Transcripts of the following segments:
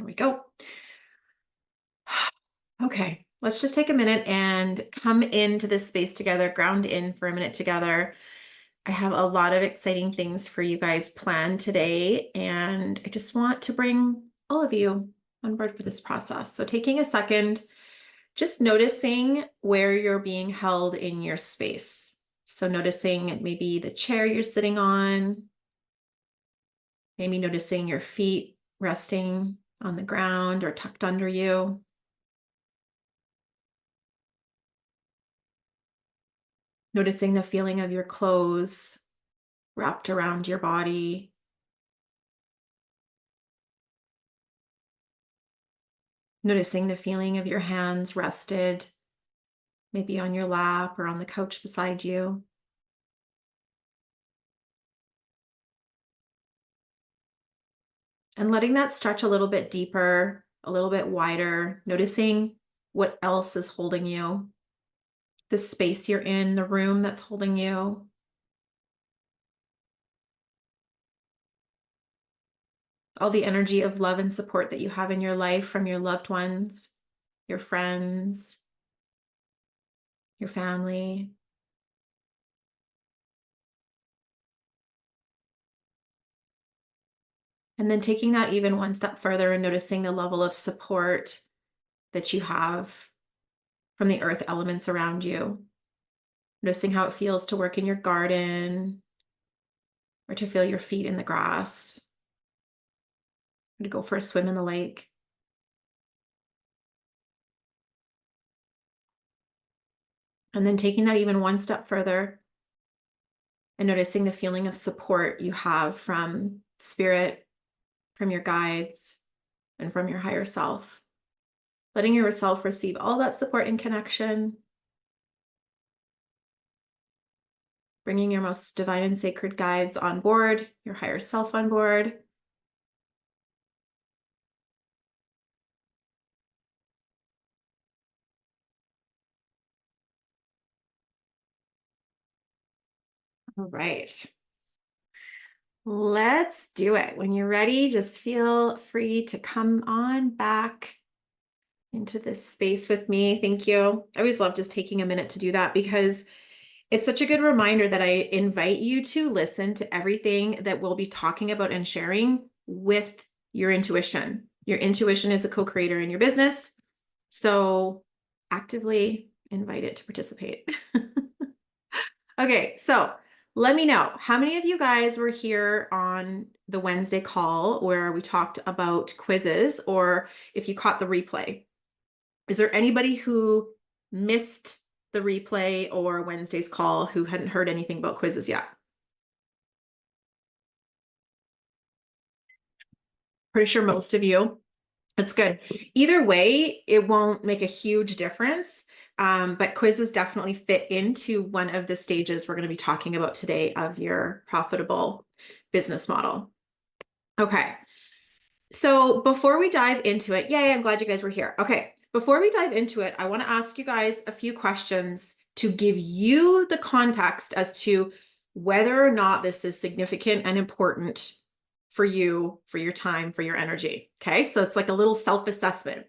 There we go. Okay, let's just take a minute and come into this space together, ground in for a minute together. I have a lot of exciting things for you guys planned today, and I just want to bring all of you on board for this process. So, taking a second, just noticing where you're being held in your space. So, noticing maybe the chair you're sitting on, maybe noticing your feet resting on the ground or tucked under you. Noticing the feeling of your clothes wrapped around your body. Noticing the feeling of your hands rested, maybe on your lap or on the couch beside you. And letting that stretch a little bit deeper, a little bit wider, noticing what else is holding you, the space you're in, the room that's holding you. All the energy of love and support that you have in your life from your loved ones, your friends, your family. And then taking that even one step further and noticing the level of support that you have from the earth elements around you. Noticing how it feels to work in your garden or to feel your feet in the grass or to go for a swim in the lake. And then taking that even one step further and noticing the feeling of support you have from spirit, from your guides, and from your higher self. Letting yourself receive all that support and connection. Bringing your most divine and sacred guides on board, your higher self on board. All right. Let's do it. When you're ready, just feel free to come on back into this space with me. Thank you. I always love just taking a minute to do that because it's such a good reminder that I invite you to listen to everything that we'll be talking about and sharing with your intuition. Your intuition is a co-creator in your business. So actively invite it to participate. Okay, so let me know how many of you guys were here on the Wednesday call where we talked about quizzes, or if you caught the replay. Is there anybody who missed the replay or Wednesday's call who hadn't heard anything about quizzes yet? Pretty sure most of you. That's good. Either way, it won't make a huge difference, but quizzes definitely fit into one of the stages we're going to be talking about today of your profitable business model. Okay. So before we dive into it, yay, I'm glad you guys were here. Okay. Before we dive into it, I want to ask you guys a few questions to give you the context as to whether or not this is significant and important for you, for your time, for your energy. Okay. So it's like a little self-assessment.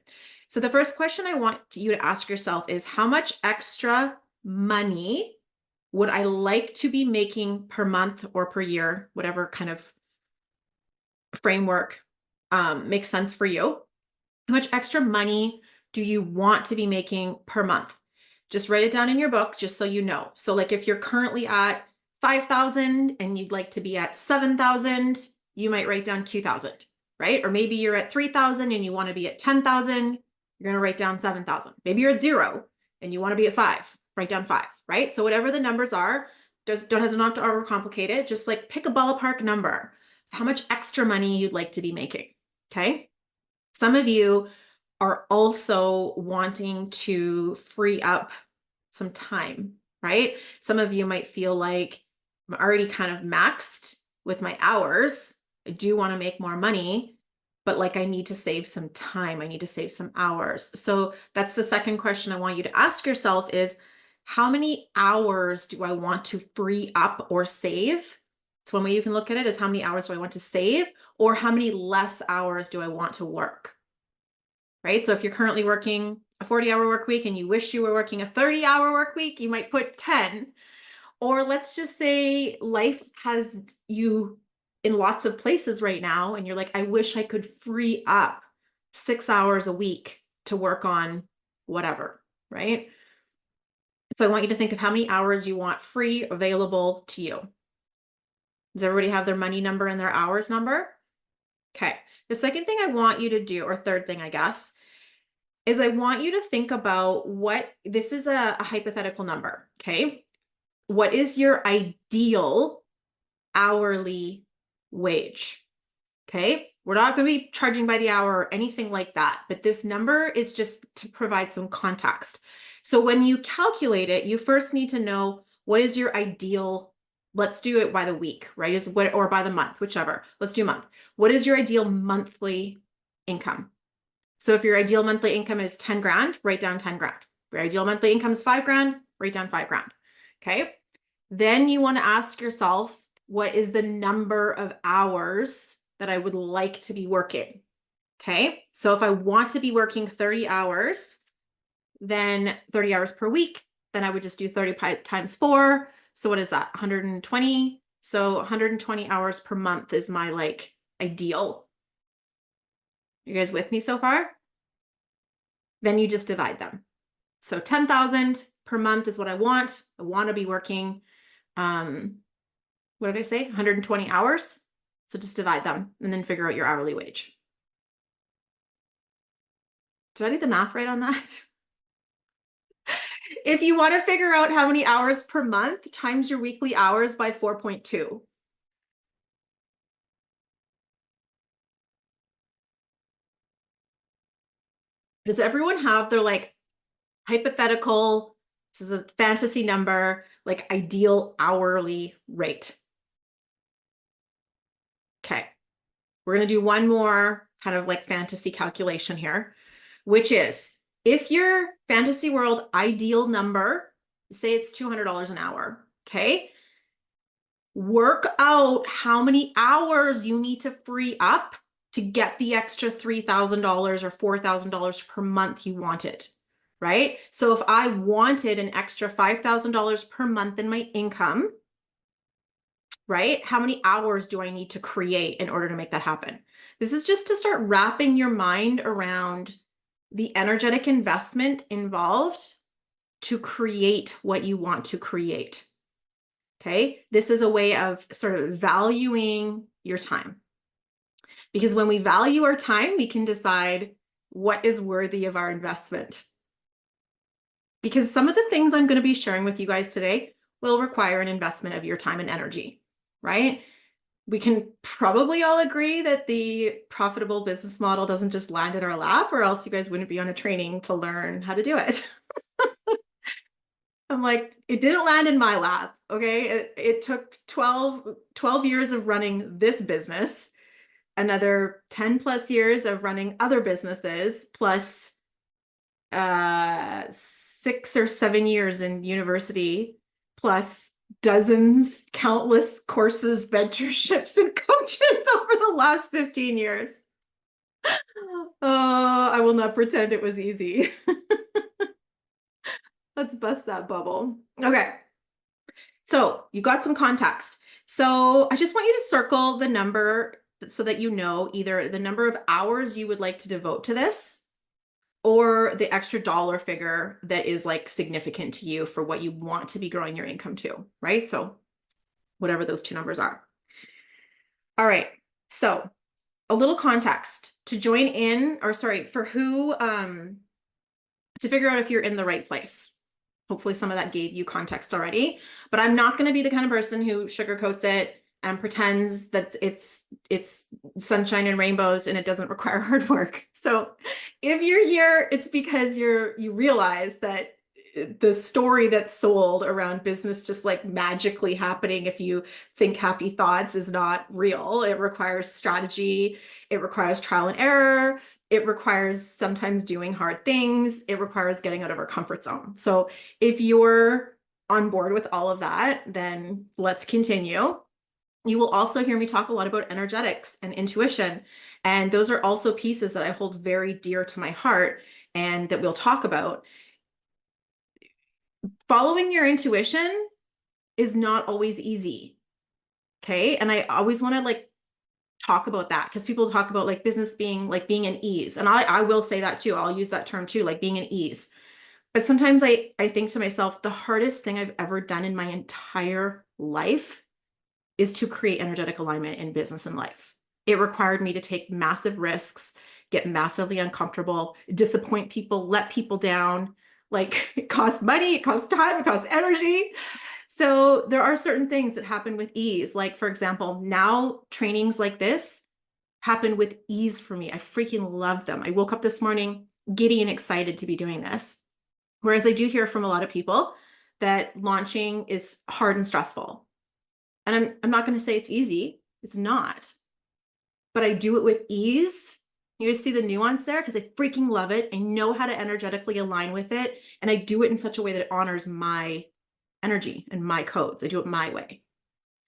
So the first question I want you to ask yourself is, how much extra money would I like to be making per month or per year, whatever kind of framework makes sense for you? How much extra money do you want to be making per month? Just write it down in your book, just so you know. So like if you're currently at 5,000 and you'd like to be at 7,000, you might write down 2,000, right? Or maybe you're at 3,000 and you want to be at 10,000, you're going to write down 7,000. Maybe you're at 0 and you want to be at 5, write down 5, right? So whatever the numbers are, don't have to overcomplicate it. Just like pick a ballpark number, how much extra money you'd like to be making, okay? Some of you are also wanting to free up some time, right? Some of you might feel like I'm already kind of maxed with my hours. I do want to make more money, but like I need to save some time. I need to save some hours. So that's the second question I want you to ask yourself is, how many hours do I want to free up or save? So one way you can look at it is, how many hours do I want to save, or how many less hours do I want to work? right? So if you're currently working a 40-hour work week and you wish you were working a 30-hour work week, you might put 10. Or let's just say life has you in lots of places right now, and you're like, I wish I could free up 6 hours a week to work on whatever, right? So I want you to think of how many hours you want free available to you. Does everybody have their money number and their hours number? Okay. The second thing I want you to do, or third thing, I guess, is I want you to think about this is a hypothetical number. Okay. What is your ideal hourly wage? Okay. We're not going to be charging by the hour or anything like that, but this number is just to provide some context. So when you calculate it, you first need to know what is your ideal. Let's do it by the week, right? Or by the month, whichever. Let's do month. What is your ideal monthly income? So if your ideal monthly income is 10 grand, write down 10 grand. Your ideal monthly income is 5 grand, write down 5 grand. Okay. Then you want to ask yourself, what is the number of hours that I would like to be working? Okay. So if I want to be working 30 hours, then 30 hours per week, then I would just do 30 times 4. So what is that? 120. So 120 hours per month is my ideal. You guys with me so far? Then you just divide them. So 10,000 per month is what I want. I want to be working, what did I say? 120 hours. So just divide them and then figure out your hourly wage. Did I do the math right on that? If you want to figure out how many hours per month, times your weekly hours by 4.2. Does everyone have their hypothetical, this is a fantasy number, ideal hourly rate? Okay. We're going to do one more kind of fantasy calculation here, which is if your fantasy world ideal number, say it's $200 an hour, okay? Work out how many hours you need to free up to get the extra $3,000 or $4,000 per month you wanted, right? So if I wanted an extra $5,000 per month in my income, right? How many hours do I need to create in order to make that happen? This is just to start wrapping your mind around the energetic investment involved to create what you want to create. Okay. This is a way of sort of valuing your time. Because when we value our time, we can decide what is worthy of our investment. Because some of the things I'm going to be sharing with you guys today will require an investment of your time and energy, right? We can probably all agree that the profitable business model doesn't just land in our lap, or else you guys wouldn't be on a training to learn how to do it. I'm like, it didn't land in my lap, okay? It took 12 years of running this business, another 10 plus years of running other businesses, plus 6 or 7 years in university, plus dozens, countless courses, mentorships, and coaches over the last 15 years. Oh, I will not pretend it was easy. Let's bust that bubble. Okay. So you got some context. So I just want you to circle the number so that you know either the number of hours you would like to devote to this or the extra dollar figure that is significant to you for what you want to be growing your income to, right? So whatever those two numbers are. All right. So a little context to join in, or sorry, for who, to figure out if you're in the right place. Hopefully some of that gave you context already, but I'm not going to be the kind of person who sugarcoats it and pretends that it's sunshine and rainbows and it doesn't require hard work. So if you're here, it's because you realize that the story that's sold around business just magically happening if you think happy thoughts is not real. It requires strategy. It requires trial and error. It requires sometimes doing hard things. It requires getting out of our comfort zone. So if you're on board with all of that, then let's continue. You will also hear me talk a lot about energetics and intuition And those are also pieces that I hold very dear to my heart and that we'll talk about. Following your intuition is not always easy. Okay. And I always want to like talk about that because people talk about like business being like being an ease. And I will say that too. I'll use that term too, like being an ease. But sometimes I think to myself, the hardest thing I've ever done in my entire life is to create energetic alignment in business and life. It required me to take massive risks, get massively uncomfortable, disappoint people, let people down. Like it costs money, it costs time, it costs energy. So there are certain things that happen with ease. Like, for example, now trainings like this happen with ease for me. I freaking love them. I woke up this morning giddy and excited to be doing this. Whereas I do hear from a lot of people that launching is hard and stressful. And I'm not going to say it's easy. It's not. But I do it with ease. You guys see the nuance there? Because I freaking love it. I know how to energetically align with it. And I do it in such a way that it honors my energy and my codes. I do it my way.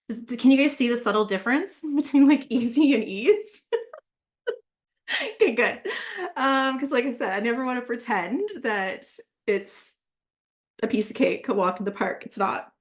Can you guys see the subtle difference between like easy and ease? Okay, good. Because like I said, I never want to pretend that it's a piece of cake, a walk in the park. It's not.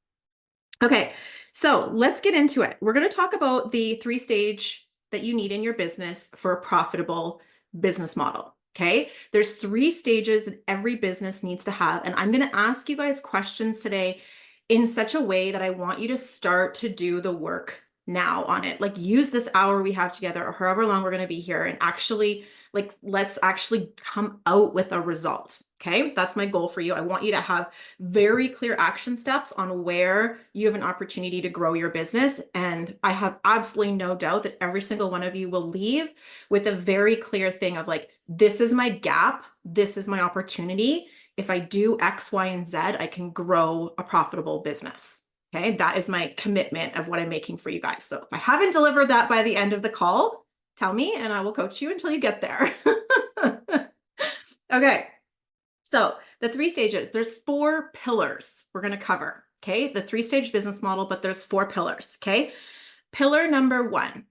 Okay, so let's get into it. We're going to talk about the 3-stage that you need in your business for a profitable business model. Okay, there's 3 stages that every business needs to have. And I'm going to ask you guys questions today in such a way that I want you to start to do the work now on it. Like use this hour we have together or however long we're going to be here and actually like let's actually come out with a result. Okay, that's my goal for you. I want you to have very clear action steps on where you have an opportunity to grow your business. And I have absolutely no doubt that every single one of you will leave with a very clear thing of like, this is my gap. This is my opportunity. If I do X, Y, and Z, I can grow a profitable business. Okay, that is my commitment of what I'm making for you guys. So if I haven't delivered that by the end of the call, tell me and I will coach you until you get there. Okay. So the 3 stages, there's 4 pillars we're going to cover. Okay. The 3-stage business model, but there's 4 pillars. Okay. Pillar number 1,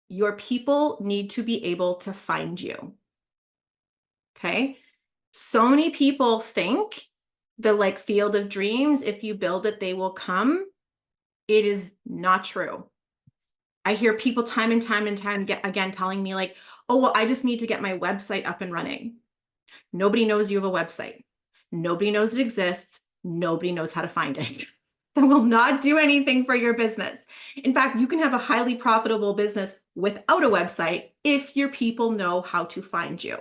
your people need to be able to find you. Okay. So many people think the like field of dreams, if you build it, they will come. It is not true. I hear people time and time again telling me like, oh, well, I just need to get my website up and running. Nobody knows you have a website. Nobody knows it exists. Nobody knows how to find it. That will not do anything for your business. In fact, you can have a highly profitable business without a website if your people know how to find you,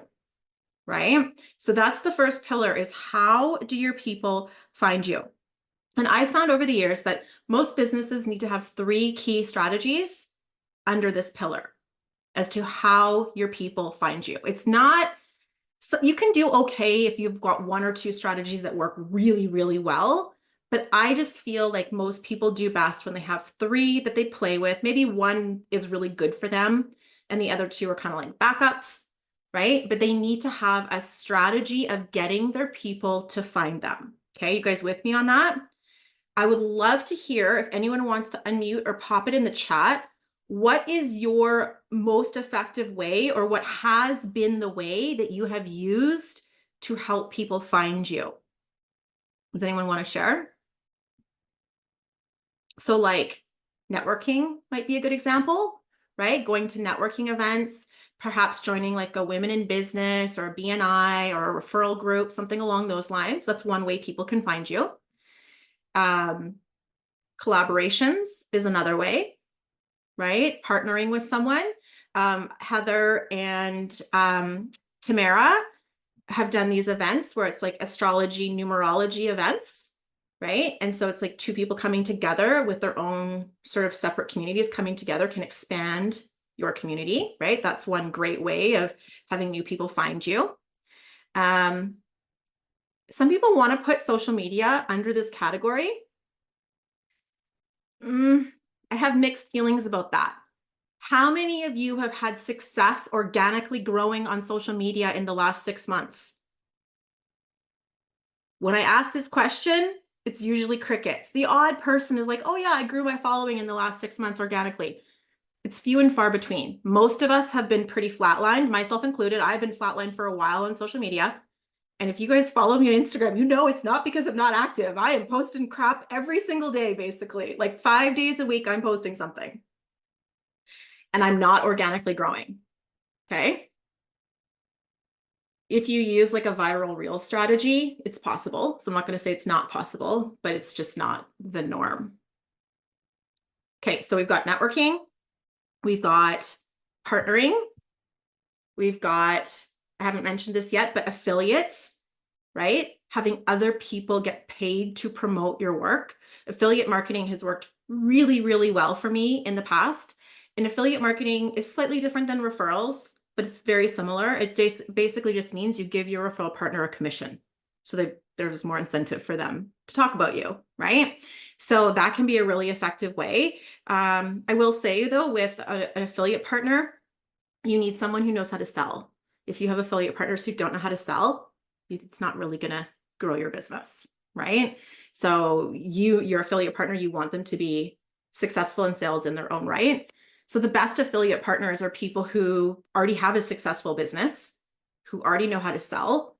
right? So that's the first pillar is how do your people find you? And I found over the years that most businesses need to have 3 key strategies under this pillar as to how your people find you. It's not so you can do okay if you've got 1 or 2 strategies that work really, really well. But I just feel like most people do best when they have 3 that they play with. Maybe 1 is really good for them and the other 2 are kind of like backups, right? But they need to have a strategy of getting their people to find them. Okay, you guys with me on that? I would love to hear if anyone wants to unmute or pop it in the chat. What is your most effective way or what has been the way that you have used to help people find you? Does anyone want to share? So like networking might be a good example, right? Going to networking events, perhaps joining like a women in business or a BNI or a referral group, something along those lines. That's one way people can find you. Collaborations is another way, right? Partnering with someone. Heather and Tamara have done these events where it's like astrology, numerology events, right? And so it's like 2 people coming together with their own sort of separate communities coming together can expand your community, right? That's one great way of having new people find you. Some people want to put social media under this category. I have mixed feelings about that. How many of you have had success organically growing on social media in the last 6 months? When I ask this question, it's usually crickets. The odd person is like, oh yeah, I grew my following in the last 6 months organically. It's few and far between. Most of us have been pretty flatlined, myself included. I've been flatlined for a while on social media. And if you guys follow me on Instagram, you know it's not because I'm not active. I am posting crap every single day, basically. Like 5 days a week, I'm posting something. And I'm not organically growing. Okay. If you use like a viral reel strategy, it's possible. So I'm not going to say it's not possible, but it's just not the norm. Okay. So we've got networking, we've got partnering, we've got, I haven't mentioned this yet, but affiliates, right? Having other people get paid to promote your work. Affiliate marketing has worked really, really well for me in the past. And affiliate marketing is slightly different than referrals, but it's very similar. It just basically just means you give your referral partner a commission. So there's more incentive for them to talk about you, right? So that can be a really effective way. I will say though, with an affiliate partner, you need someone who knows how to sell. If you have affiliate partners who don't know how to sell, it's not really going to grow your business, right? So your affiliate partner, you want them to be successful in sales in their own right. So the best affiliate partners are people who already have a successful business, who already know how to sell,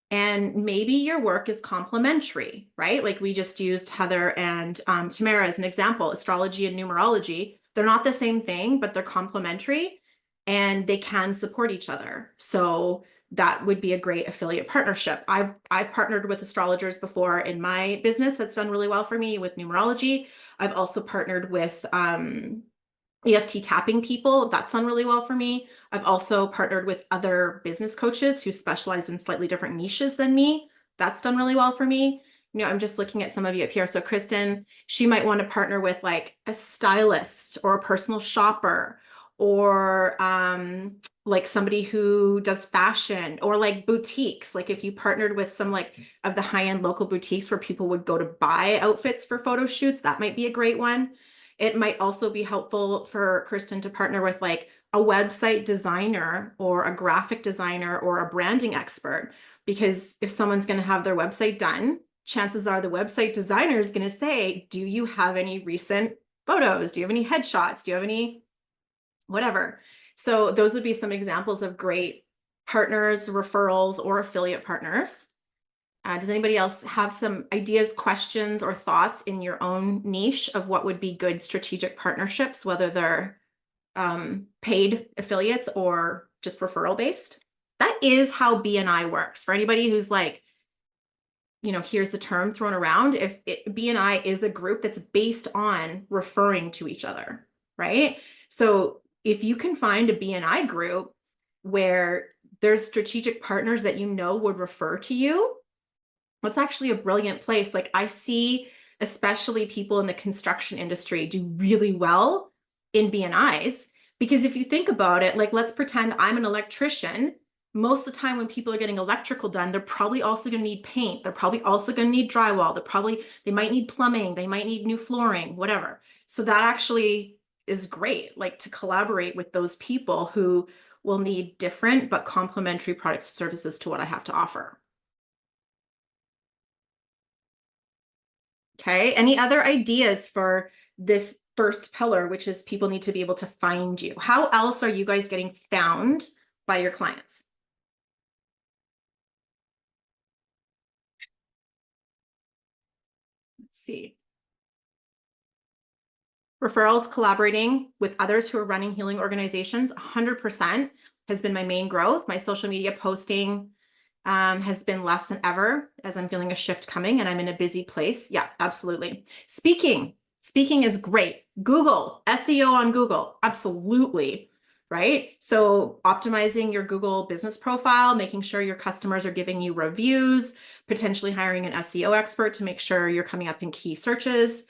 and maybe your work is complementary, right? Like we just used Heather and Tamara as an example, astrology and numerology. They're not the same thing, but they're complementary and they can support each other. So that would be a great affiliate partnership. I've partnered with astrologers before in my business. That's done really well for me with numerology. I've also partnered with EFT tapping people. That's done really well for me. I've also partnered with other business coaches who specialize in slightly different niches than me. That's done really well for me. You know, I'm just looking at some of you up here. So Kristen, she might want to partner with like a stylist or a personal shopper or like somebody who does fashion or like boutiques. Like if you partnered with some like of the high-end local boutiques where people would go to buy outfits for photo shoots, that might be a great one. It might also be helpful for Kristen to partner with like a website designer or a graphic designer or a branding expert, because if someone's going to have their website done, chances are the website designer is going to say, do you have any recent photos? Do you have any headshots? Do you have any whatever? So those would be some examples of great partners, referrals, or affiliate partners. Does anybody else have some ideas, questions, or thoughts in your own niche of what would be good strategic partnerships, whether they're paid affiliates or just referral based? That is how BNI works. For anybody who's like, you know, here's the term thrown around. BNI is a group that's based on referring to each other, right? So if you can find a BNI group where there's strategic partners that you know would refer to you, that's actually a brilliant place. Like I see, especially people in the construction industry do really well in BNIs, because if you think about it, like let's pretend I'm an electrician. Most of the time when people are getting electrical done, they're probably also going to need paint. They're probably also going to need drywall. They might need plumbing. They might need new flooring, whatever. So that actually is great, like to collaborate with those people who will need different but complementary products and services to what I have to offer. Okay. Any other ideas for this first pillar, which is people need to be able to find you? How else are you guys getting found by your clients? Let's see. Referrals, collaborating with others who are running healing organizations, 100% has been my main growth. My social media posting has been less than ever as I'm feeling a shift coming and I'm in a busy place. Yeah, absolutely. Speaking is great. Google, SEO on Google, absolutely. Right? So optimizing your Google business profile, making sure your customers are giving you reviews, potentially hiring an SEO expert to make sure you're coming up in key searches.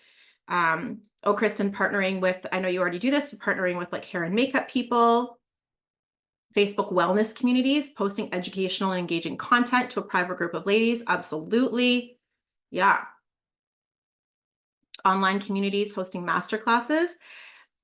Kristen, partnering with, I know you already do this, partnering with like hair and makeup people, Facebook wellness communities, posting educational and engaging content to a private group of ladies. Absolutely. Yeah. Online communities, hosting masterclasses.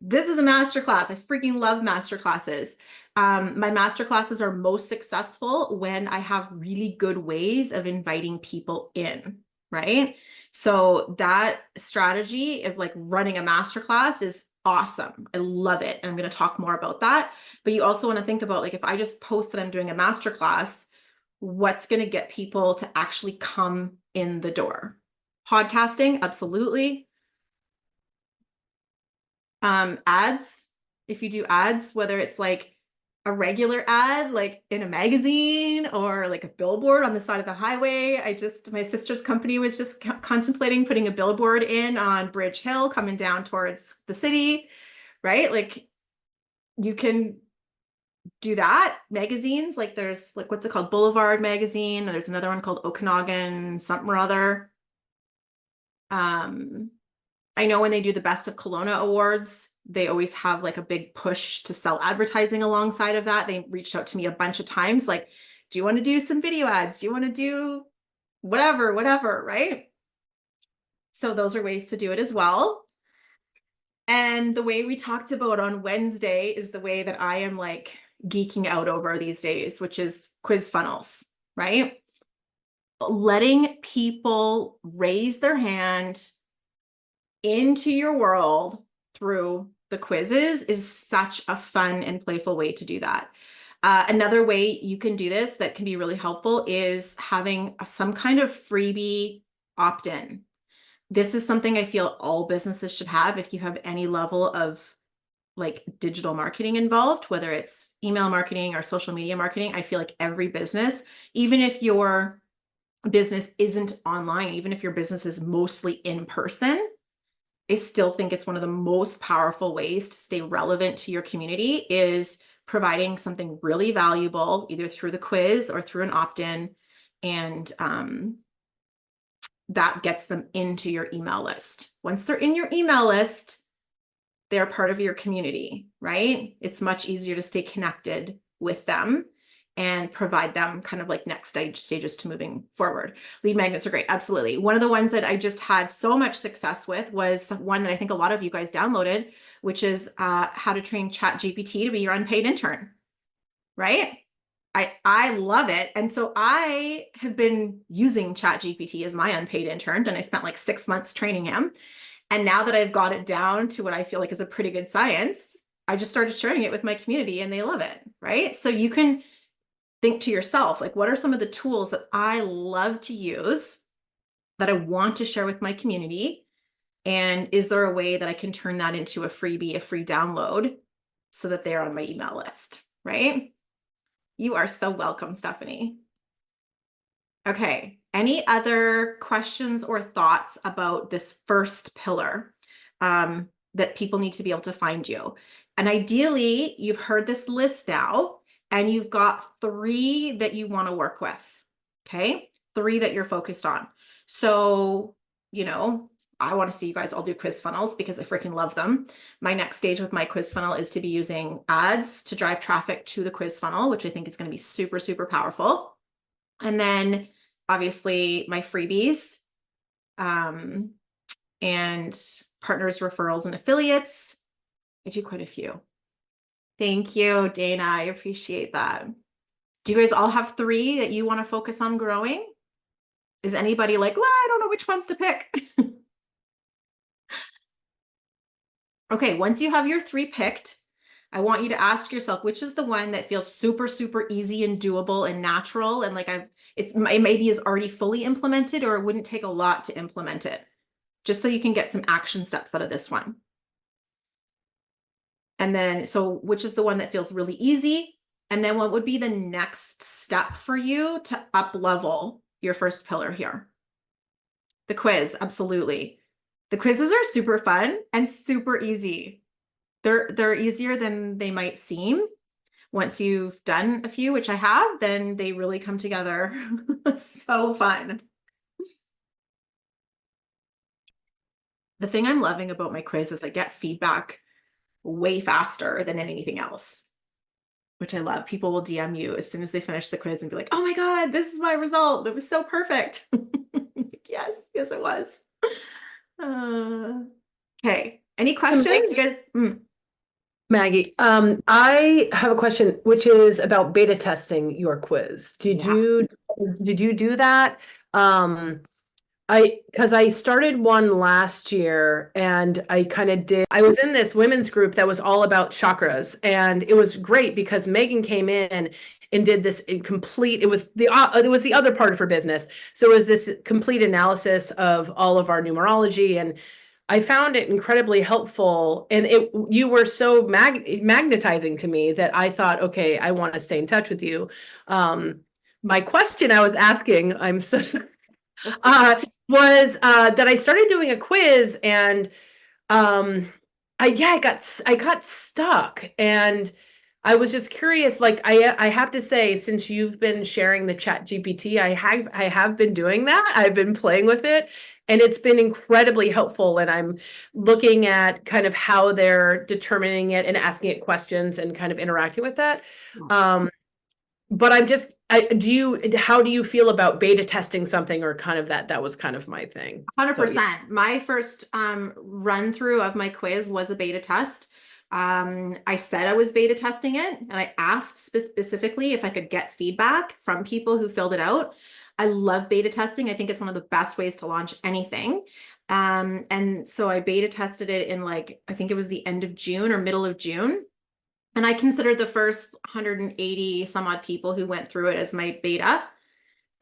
This is a masterclass. I freaking love masterclasses. My masterclasses are most successful when I have really good ways of inviting people in, right? So that strategy of like running a masterclass is awesome. I love it. And I'm going to talk more about that. But you also want to think about, like, if I just post that I'm doing a masterclass, what's going to get people to actually come in the door? Podcasting, absolutely. Ads, if you do ads, whether it's like a regular ad, like in a magazine or like a billboard on the side of the highway. My sister's company was just contemplating putting a billboard in on Bridge Hill coming down towards the city, right? Like you can do that. Magazines, like there's like, what's it called? Boulevard magazine. There's another one called Okanagan, something or other. I know when they do the Best of Kelowna Awards, they always have like a big push to sell advertising alongside of that. They reached out to me a bunch of times, like, do you want to do some video ads? Do you want to do whatever, right? So those are ways to do it as well. And the way we talked about on Wednesday is the way that I am like geeking out over these days, which is quiz funnels, right? Letting people raise their hand into your world through the quizzes is such a fun and playful way to do that. Another way you can do this that can be really helpful is having some kind of freebie opt-in. This is something I feel all businesses should have if you have any level of like digital marketing involved, whether it's email marketing or social media marketing. I feel like every business, even if your business isn't online, even if your business is mostly in person, I still think it's one of the most powerful ways to stay relevant to your community is providing something really valuable, either through the quiz or through an opt-in. And that gets them into your email list. Once they're in your email list, they're part of your community, right? It's much easier to stay connected with them and provide them kind of like next stages to moving forward. Lead magnets are great. Absolutely. One of the ones that I just had so much success with was one that I think a lot of you guys downloaded, which is how to train ChatGPT to be your unpaid intern, right? I love it. And so I have been using ChatGPT as my unpaid intern, and I spent like 6 months training him. And now that I've got it down to what I feel like is a pretty good science, I just started sharing it with my community and they love it, right? So you can think to yourself, like, what are some of the tools that I love to use that I want to share with my community? And is there a way that I can turn that into a freebie, a free download so that they're on my email list, right? You are so welcome, Stephanie. Okay, any other questions or thoughts about this first pillar that people need to be able to find you? And ideally, you've heard this list now, and you've got 3 that you want to work with, okay? 3 that you're focused on. So, I want to see you guys all do quiz funnels because I freaking love them. My next stage with my quiz funnel is to be using ads to drive traffic to the quiz funnel, which I think is going to be super, super powerful. And then obviously my freebies, and partners, referrals, and affiliates. I do quite a few. Thank you, Dana. I appreciate that. Do you guys all have 3 that you want to focus on growing? Is anybody like, well, I don't know which ones to pick? Okay, once you have your 3 picked, I want you to ask yourself, which is the one that feels super, super easy and doable and natural, and like it maybe is already fully implemented, or it wouldn't take a lot to implement it, just so you can get some action steps out of this one. And then, so which is the one that feels really easy? And then what would be the next step for you to up level your first pillar here? The quiz, absolutely. The quizzes are super fun and super easy. They're easier than they might seem. Once you've done a few, which I have, then they really come together. So fun. The thing I'm loving about my quiz is I get feedback way faster than anything else, which I love. People will DM you as soon as they finish the quiz and be like, oh my God, this is my result. It was so perfect. Yes, it was. Okay. Any questions? You guys? Maggie, I have a question, which is about beta testing your quiz. Did you do that? Because I started one last year and I was in this women's group that was all about chakras. And it was great because Megan came in and did this it it was the other part of her business. So it was this complete analysis of all of our numerology. And I found it incredibly helpful. And you were so magnetizing to me that I thought, okay, I want to stay in touch with you. My question I was asking, I'm so sorry, was that I started doing a quiz and I got stuck and I was just curious. Like I have to say, since you've been sharing the Chat GPT, I have been doing that. I've been playing with it, and it's been incredibly helpful. And I'm looking at kind of how they're determining it and asking it questions and kind of interacting with that. Um, but how do you feel about beta testing something or kind of that was kind of my thing. So yeah. 100%. My first run through of my quiz was a beta test. I said I was beta testing it, and I asked specifically if I could get feedback from people who filled it out. I love beta testing. I think it's one of the best ways to launch anything. And so I beta tested it in like, I think it was the end of June or middle of June. And I considered the first 180 some odd people who went through it as my beta.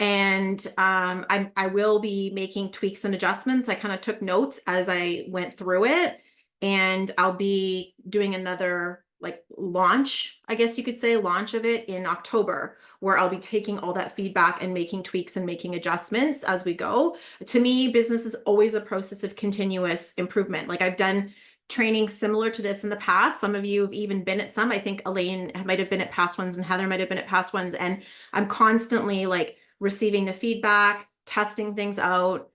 And I will be making tweaks and adjustments. I kind of took notes as I went through it, and I'll be doing another like launch, I guess you could say, launch of it in October, where I'll be taking all that feedback and making tweaks and making adjustments as we go. To me, business is always a process of continuous improvement. Like I've done training similar to this in the past. Some of you have even been at some. I think Elaine might have been at past ones and Heather might have been at past ones. And I'm constantly like receiving the feedback, testing things out,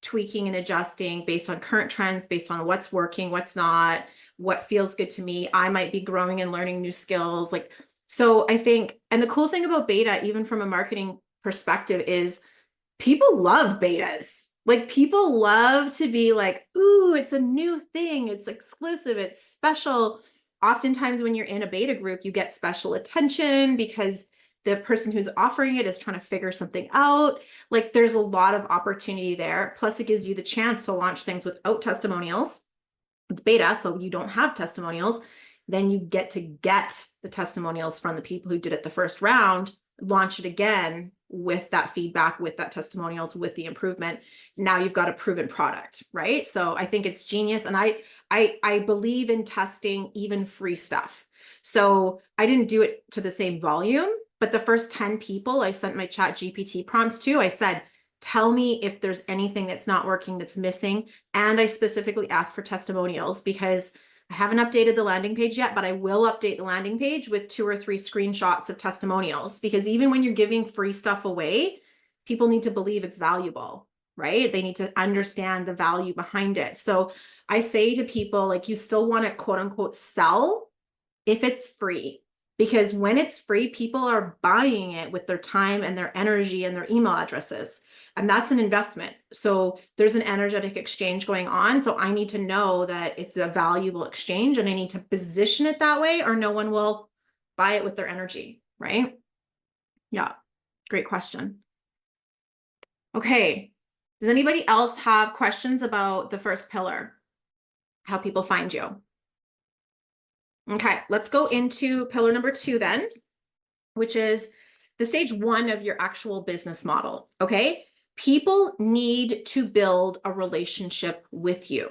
tweaking and adjusting based on current trends, based on what's working, what's not, what feels good to me. I might be growing and learning new skills. Like, so I think, and the cool thing about beta, even from a marketing perspective, is people love betas. Like people love to be like, ooh, it's a new thing. It's exclusive. It's special. Oftentimes when you're in a beta group, you get special attention because the person who's offering it is trying to figure something out. Like there's a lot of opportunity there. Plus it gives you the chance to launch things without testimonials. It's beta, so you don't have testimonials. Then you get to get the testimonials from the people who did it the first round, launch it again with that feedback, with that testimonials, with the improvement. Now you've got a proven product, right? So I think it's genius. And I believe in testing even free stuff. So I didn't do it to the same volume, but the first 10 people I sent my Chat GPT prompts to, I said, tell me if there's anything that's not working, that's missing. And I specifically asked for testimonials because I haven't updated the landing page yet, but I will update the landing page with 2 or 3 screenshots of testimonials, because even when you're giving free stuff away, people need to believe it's valuable, right? They need to understand the value behind it. So I say to people, like, you still want to quote unquote sell if it's free, because when it's free, people are buying it with their time and their energy and their email addresses. And that's an investment. So there's an energetic exchange going on. So I need to know that it's a valuable exchange, and I need to position it that way, or no one will buy it with their energy, right? Yeah, great question. Okay, does anybody else have questions about the first pillar, how people find you? Okay, let's go into pillar number 2 then, which is the stage 1 of your actual business model. Okay, people need to build a relationship with you.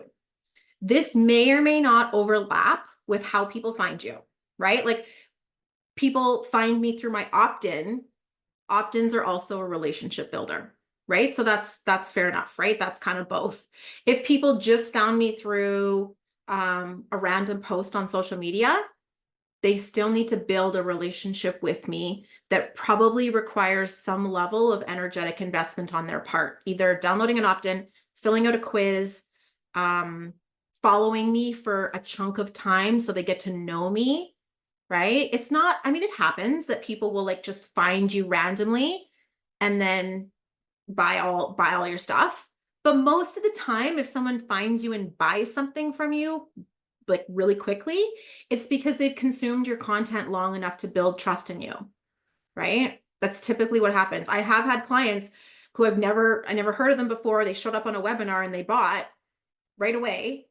This may or may not overlap with how people find you, right? Like people find me through my opt-in. Opt-ins are also a relationship builder, right? So that's fair enough, right? That's kind of both. If people just found me through a random post on social media, they still need to build a relationship with me that probably requires some level of energetic investment on their part, either downloading an opt-in, filling out a quiz, following me for a chunk of time so they get to know me, right? It's not, I mean, it happens that people will like just find you randomly and then buy all your stuff. But most of the time, if someone finds you and buys something from you, like really quickly, it's because they've consumed your content long enough to build trust in you, right? That's typically what happens. I have had clients who I never heard of them before. They showed up on a webinar and they bought right away,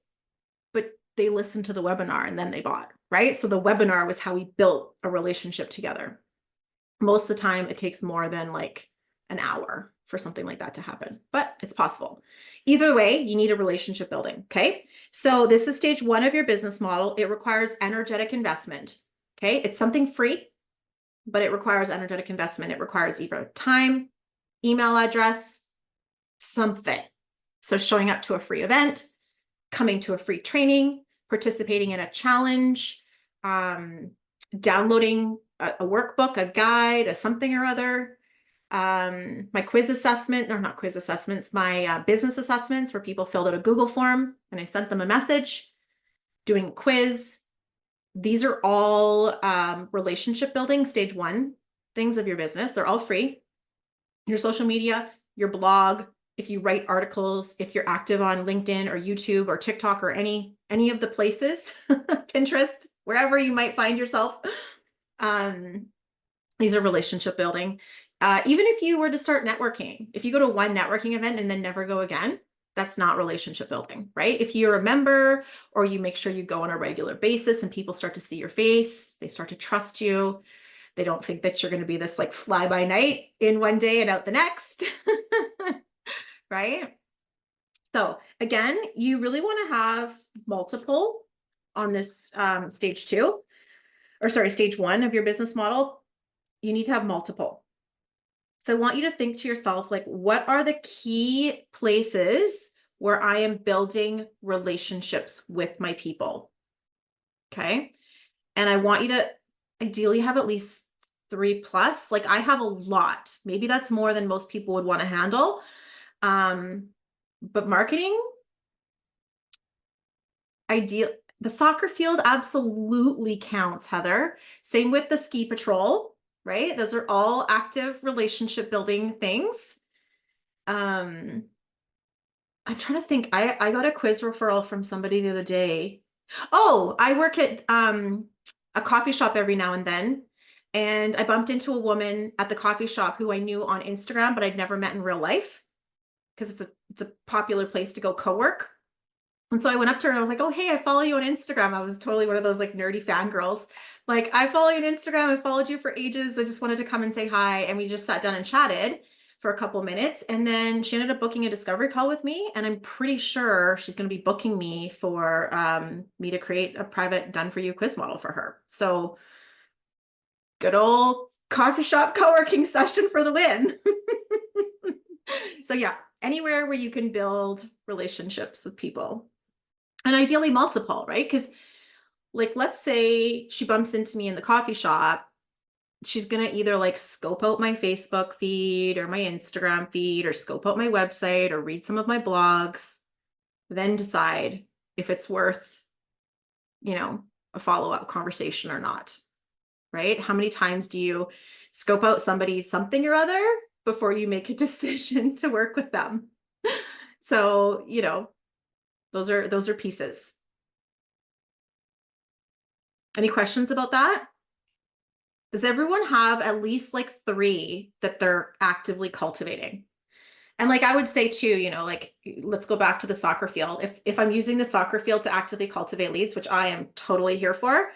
but they listened to the webinar and then they bought, right? So the webinar was how we built a relationship together. Most of the time, it takes more than like an hour for something like that to happen, but it's possible. Either way, you need a relationship building. Okay. So this is stage 1 of your business model. It requires energetic investment. Okay. It's something free, but it requires energetic investment. It requires either time, email address, something. So showing up to a free event, coming to a free training, participating in a challenge, downloading a workbook, a guide, a something or other. My quiz assessment, or not quiz assessments, my business assessments where people filled out a Google form and I sent them a message, doing a quiz. These are all relationship building, stage 1 things of your business. They're all free. Your social media, your blog, if you write articles, if you're active on LinkedIn or YouTube or TikTok or any of the places, Pinterest, wherever you might find yourself. These are relationship building. Even if you were to start networking, if you go to one networking event and then never go again, that's not relationship building, right? If you're a member or you make sure you go on a regular basis and people start to see your face, they start to trust you. They don't think that you're going to be this like fly by night in one day and out the next, right? So again, you really want to have multiple on this stage 2, or sorry, stage 1 of your business model. You need to have multiple. So I want you to think to yourself, like, what are the key places where I am building relationships with my people? Okay. And I want you to ideally have at least 3 plus. Like I have a lot. Maybe that's more than most people would want to handle. But marketing, the soccer field absolutely counts, Heather. Same with the ski patrol, right? Those are all active relationship building things. I'm trying to think. I got a quiz referral from somebody the other day. Oh, I work at a coffee shop every now and then. And I bumped into a woman at the coffee shop who I knew on Instagram, but I'd never met in real life because it's a popular place to go co-work. And so I went up to her and I was like, oh, hey, I follow you on Instagram. I was totally one of those like nerdy fangirls. Like, I follow you on Instagram. I followed you for ages. I just wanted to come and say hi. And we just sat down and chatted for a couple minutes. And then she ended up booking a discovery call with me. And I'm pretty sure she's going to be booking me for me to create a private done for you quiz model for her. So good old coffee shop co-working session for the win. So yeah, anywhere where you can build relationships with people. And ideally multiple, right? Because like, let's say she bumps into me in the coffee shop. She's going to either like scope out my Facebook feed or my Instagram feed or scope out my website or read some of my blogs, then decide if it's worth, a follow-up conversation or not, right? How many times do you scope out somebody's something or other before you make a decision to work with them? So, those are pieces. Any questions about that? Does everyone have at least like 3 that they're actively cultivating? And like I would say too, like let's go back to the soccer field. If I'm using the soccer field to actively cultivate leads, which I am totally here for,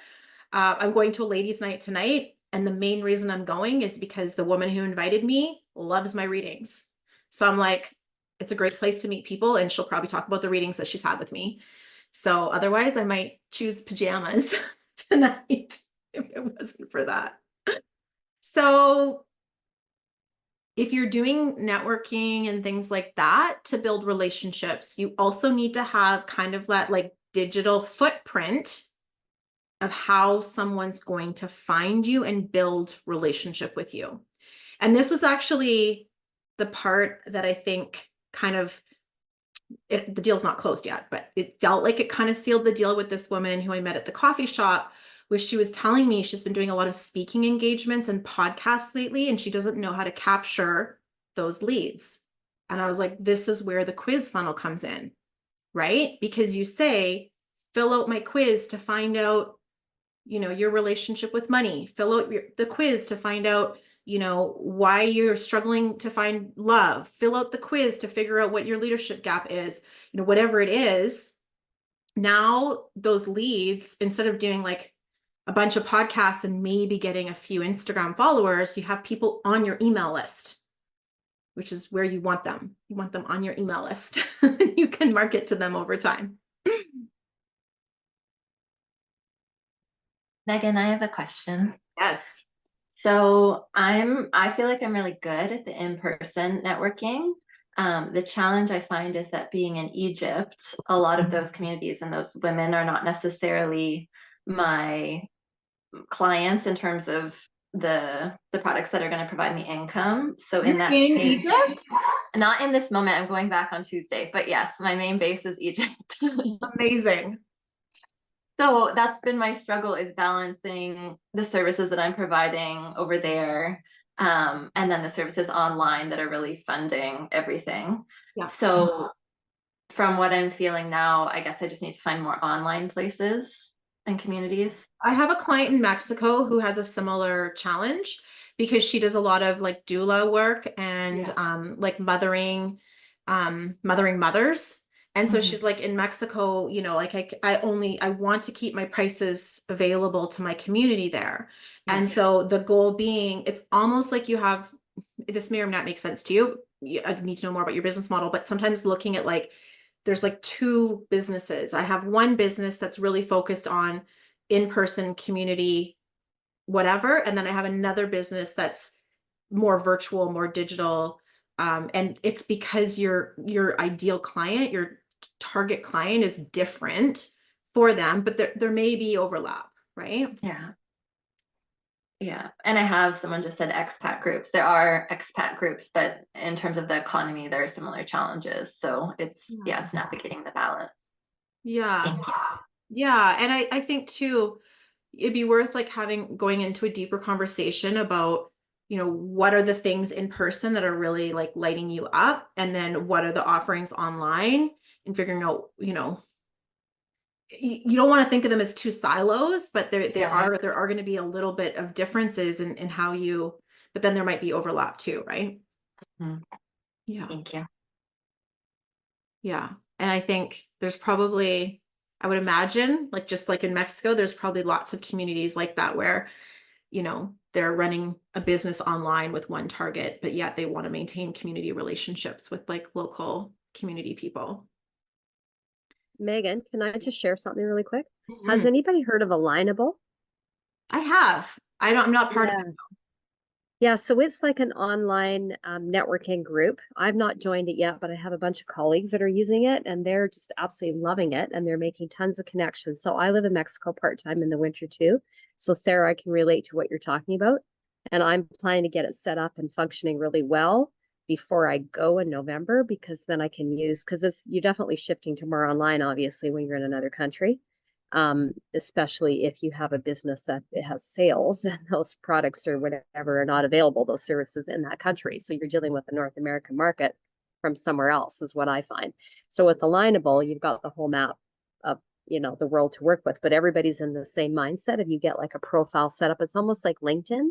I'm going to a ladies' night tonight. And the main reason I'm going is because the woman who invited me loves my readings. So I'm like, it's a great place to meet people, and she'll probably talk about the readings that she's had with me. So otherwise I might choose pajamas tonight if it wasn't for that. So if you're doing networking and things like that to build relationships, you also need to have kind of that like digital footprint of how someone's going to find you and build relationship with you. And this was actually the part that I think kind of the deal's not closed yet, but it felt like it kind of sealed the deal with this woman who I met at the coffee shop, where she was telling me she's been doing a lot of speaking engagements and podcasts lately, and she doesn't know how to capture those leads. And I was like, this is where the quiz funnel comes in, right? Because you say, fill out my quiz to find out, your relationship with money, fill out the quiz to find out why you're struggling to find love. Fill out the quiz to figure out what your leadership gap is, whatever it is. Now those leads, instead of doing like a bunch of podcasts and maybe getting a few Instagram followers, you have people on your email list, which is where you want them. You want them on your email list. You can market to them over time. Megan, I have a question. Yes. So I feel like I'm really good at the in-person networking. The challenge I find is that being in Egypt, a lot of those communities and those women are not necessarily my clients in terms of the products that are going to provide me income. So in You're that in case, Egypt? not in this moment, I'm going back on Tuesday, but yes, my main base is Egypt. Amazing. So that's been my struggle, is balancing the services that I'm providing over there, and then the services online that are really funding everything. Yeah. So from what I'm feeling now, I guess I just need to find more online places and communities. I have a client in Mexico who has a similar challenge because she does a lot of like doula work and like mothering mothers. And so she's like in Mexico, like I want to keep my prices available to my community there. And so the goal being, it's almost like you have, this may or not make sense to you. I need to know more about your business model, but sometimes looking at like, there's like two businesses. I have one business that's really focused on in-person community, whatever. And then I have another business that's more virtual, more digital. And it's because your ideal client, your target client is different for them, but there may be overlap, right? Yeah. Yeah. And I have, someone just said expat groups. There are expat groups, but in terms of the economy, there are similar challenges. So it's navigating the balance. Yeah. Thank you. Yeah. And I think too, it'd be worth like going into a deeper conversation about, what are the things in person that are really like lighting you up? And then what are the offerings online, and figuring out, you don't want to think of them as two silos, but there are going to be a little bit of differences in how you, but then there might be overlap too, right? Mhm. Yeah. Thank you. Yeah. And I think there's probably, I would imagine, like just like in Mexico, there's probably lots of communities like that where, they're running a business online with one target, but yet they want to maintain community relationships with like local community people. Megan, can I just share something really quick? Has Mhm. anybody heard of Alignable? I have. I'm not part of it. Yeah, so it's like an online networking group. I've not joined it yet, but I have a bunch of colleagues that are using it and they're just absolutely loving it and they're making tons of connections. So I live in Mexico part-time in the winter too. So Sarah, I can relate to what you're talking about. And I'm planning to get it set up and functioning really well before I go in November, because then I can use, because you're definitely shifting to more online, obviously, when you're in another country. Especially if you have a business that it has sales and those products or whatever are not available, those services in that country. So you're dealing with the North American market from somewhere else, is what I find. So with Alignable, you've got the whole map of, the world to work with, but everybody's in the same mindset. If you get like a profile set up, it's almost like LinkedIn,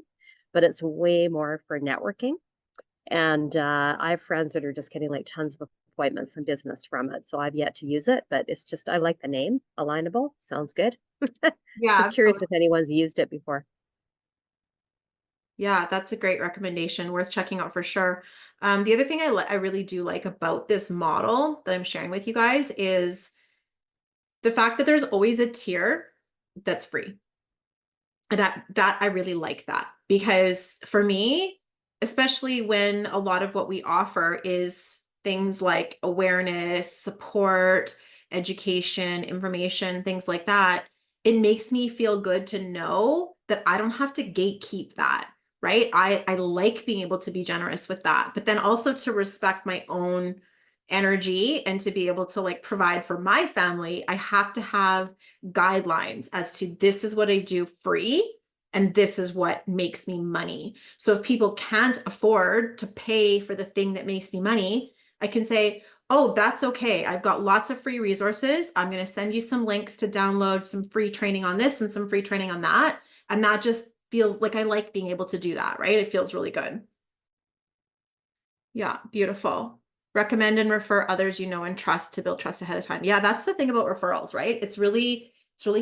but it's way more for networking. And I have friends that are just getting like tons of appointments and business from it. So I've yet to use it, but it's just, I like the name. Alignable. Sounds good. Yeah. Just curious if anyone's used it before. Yeah, that's a great recommendation, worth checking out for sure. The other thing I really do like about this model that I'm sharing with you guys is the fact that there's always a tier that's free. And that I really like that, because for me, especially when a lot of what we offer is things like awareness, support, education, information, things like that, it makes me feel good to know that I don't have to gatekeep that, right? I like being able to be generous with that, but then also to respect my own energy and to be able to like provide for my family, I have to have guidelines as to this is what I do free and this is what makes me money. So if people can't afford to pay for the thing that makes me money, I can say, oh, that's okay. I've got lots of free resources. I'm going to send you some links to download some free training on this and some free training on that. And that just feels like I like being able to do that, right? It feels really good. Yeah, beautiful. Recommend and refer others you know and trust to build trust ahead of time. Yeah, that's the thing about referrals, right? It's really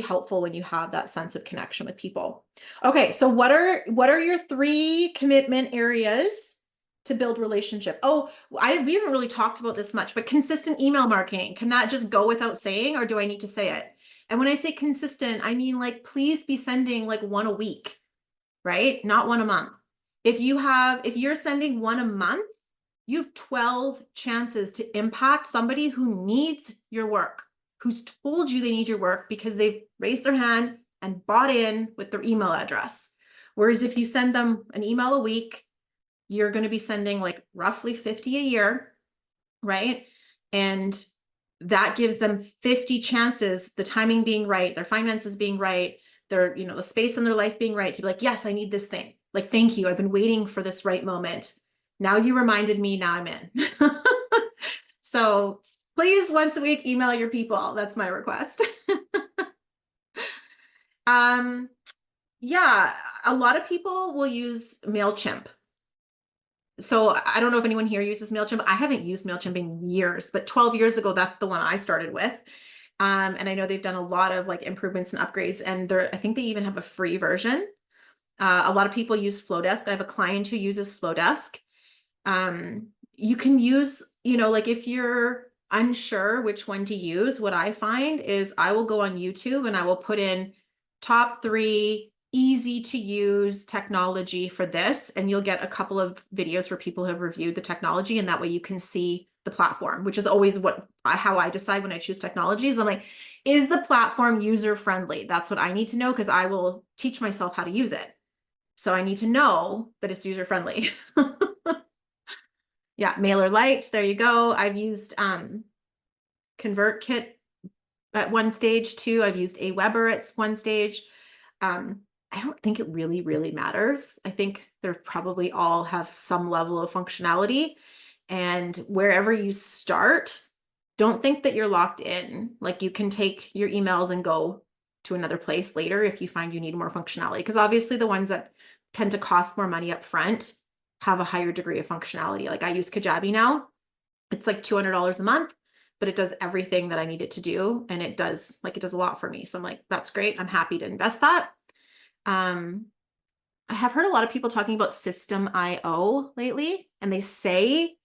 helpful when you have that sense of connection with people. Okay, so what are your 3 commitment areas to build relationship? Oh, we haven't really talked about this much, but consistent email marketing. Can that just go without saying, or do I need to say it? And when I say consistent, I mean like please be sending like 1 a week, right? Not 1 a month. If you're sending 1 a month, you have 12 chances to impact somebody who needs your work, who's told you they need your work because they've raised their hand and bought in with their email address. Whereas if you send them an email a week, you're going to be sending like roughly 50 a year, right? And that gives them 50 chances, the timing being right, their finances being right, their, the space in their life being right, to be like, yes, I need this thing. Like, thank you. I've been waiting for this right moment. Now you reminded me, now I'm in. So please, once a week, email your people. That's my request. Yeah, a lot of people will use MailChimp. So I don't know if anyone here uses MailChimp. I haven't used MailChimp in years, but 12 years ago, that's the one I started with. And I know they've done a lot of like improvements and upgrades, and I think they even have a free version. A lot of people use Flowdesk. I have a client who uses Flowdesk. You can use, like if you're unsure which one to use, what I find is I will go on YouTube and I will put in top 3 easy to use technology for this, and you'll get a couple of videos for people who have reviewed the technology, and that way you can see the platform, which is always how I decide when I choose technologies. I'm like, is the platform user friendly? That's what I need to know, because I will teach myself how to use it. So I need to know that it's user friendly. Yeah, MailerLite, there you go. I've used ConvertKit at one stage too. I've used Aweber at one stage. I don't think it really, really matters. I think they probably all have some level of functionality. And wherever you start, don't think that you're locked in. Like, you can take your emails and go to another place later if you find you need more functionality. Because obviously the ones that tend to cost more money up front have a higher degree of functionality. Like, I use Kajabi now. It's like $200 a month, but it does everything that I need it to do. And it does a lot for me. So I'm like, that's great. I'm happy to invest that. I have heard a lot of people talking about System.io lately, and they say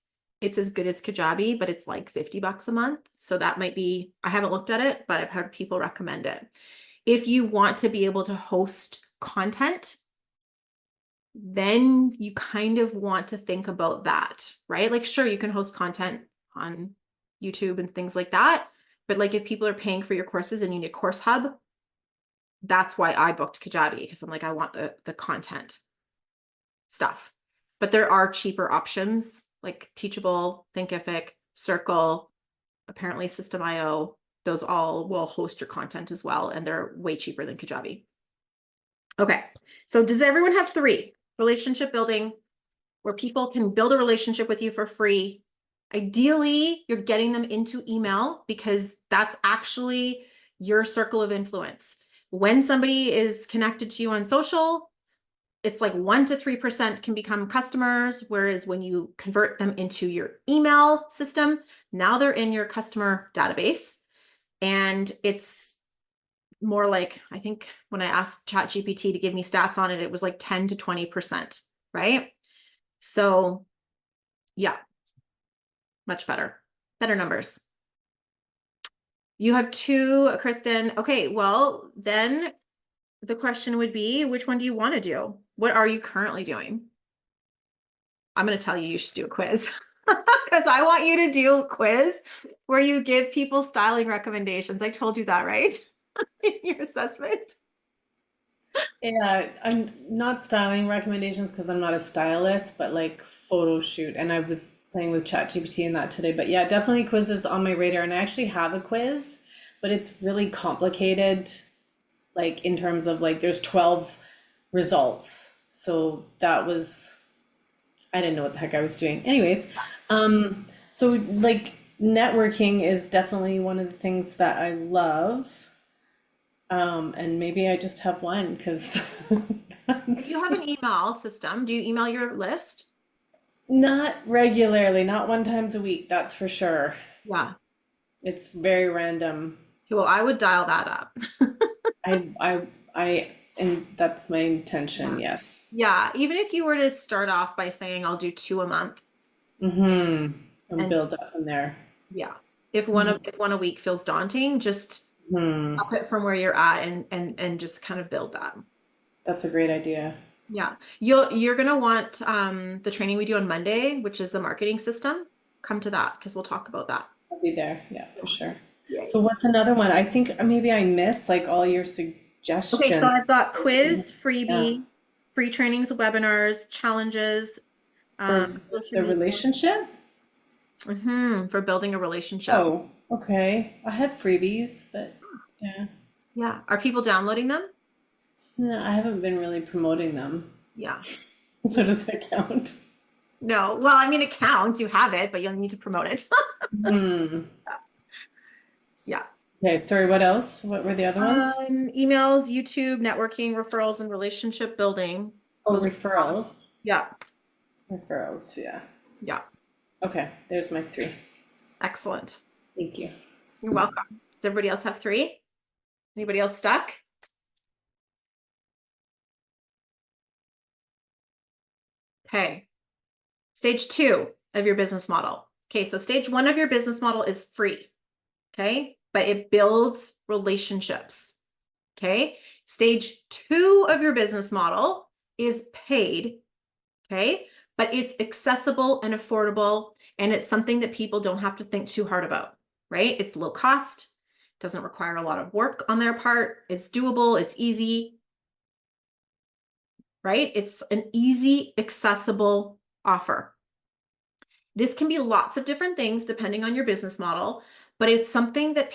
it's as good as Kajabi, but it's like $50 a month. So that might be, I haven't looked at it, but I've heard people recommend it. If you want to be able to host content, then you kind of want to think about that, right? Like, sure, you can host content on YouTube and things like that. But like, if people are paying for your courses and you need a course hub, that's why I booked Kajabi, because I'm like, I want the content stuff. But there are cheaper options like Teachable, Thinkific, Circle, apparently System.io. Those all will host your content as well, and they're way cheaper than Kajabi. Okay, so does everyone have 3? Relationship building, where people can build a relationship with you for free. Ideally, you're getting them into email, because that's actually your circle of influence. When somebody is connected to you on social, it's like 1 to 3% can become customers. Whereas when you convert them into your email system, now they're in your customer database. And it's more like, I think when I asked ChatGPT to give me stats on it, it was like 10 to 20%, right? So yeah, much better numbers. You have 2, Kristen. Okay, well, then the question would be, which one do you want to do? What are you currently doing? I'm going to tell you, you should do a quiz, because I want you to do a quiz where you give people styling recommendations. I told you that, right? In your assessment. Yeah, I'm not styling recommendations because I'm not a stylist, but like photo shoot. And I was playing with ChatGPT and that today. But yeah, definitely quizzes on my radar. And I actually have a quiz, but it's really complicated, like in terms of like there's 12 results. So that was, I didn't know what the heck I was doing. Anyways, so like networking is definitely one of the things that I love. And maybe I just have one because You have an email system. Do you email your list? not regularly, not one times a week, that's for sure. Yeah. It's very random. Okay, well, I would dial that up. And that's my intention, Yeah. yes. Yeah. Even if you were to start off by saying, I'll do 2 a month. Mm-hmm. And And build up from there. yeah, if one a week feels daunting, just Hmm. up it from where you're at and just kind of build that. That's a great idea. Yeah. You're gonna want the training we do on Monday, which is the marketing system. Come to that because we'll talk about that. I'll be there, yeah, for sure. Yeah. So what's another one? I think maybe I missed like all your Okay, suggestions. so I've got quiz, Yeah. freebie, free trainings, webinars, challenges, For social the media. relationship? For building a relationship. Oh, okay. I have freebies, but yeah. Yeah. Are people downloading them? No, I haven't been really promoting them. Yeah. So does that count? No. Well, I mean, it counts. You have it, but you'll need to promote it. Hmm. Yeah. Okay, sorry, what else? What were the other ones? Emails, YouTube, networking, referrals, and relationship building. Oh, Those are- referrals. Yeah. Referrals, yeah. Yeah. Okay, there's my 3. Excellent. Thank you. You're welcome. Does everybody else have 3? Anybody else stuck? Okay. Stage 2 of your business model. Okay, so stage 1 of your business model is free. Okay, but it builds relationships. Okay, stage 2 of your business model is paid. Okay, but it's accessible and affordable, and it's something that people don't have to think too hard about, right? It's low cost, doesn't require a lot of work on their part. It's doable, it's easy, right? It's an easy, accessible offer. This can be lots of different things depending on your business model, but it's something that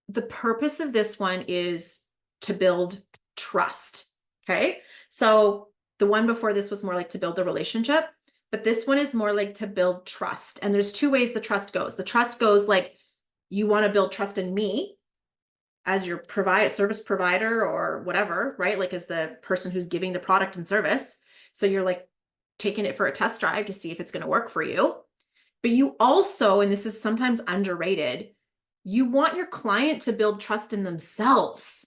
the purpose of this one is to build trust. Okay. So the one before this was more like to build a relationship, but this one is more like to build trust. And there's 2 ways the trust goes. The trust goes like you want to build trust in me as your service provider or whatever, right? Like as the person who's giving the product and service. So you're like taking it for a test drive to see if it's going to work for you. But you also, and this is sometimes underrated, you want your client to build trust in themselves,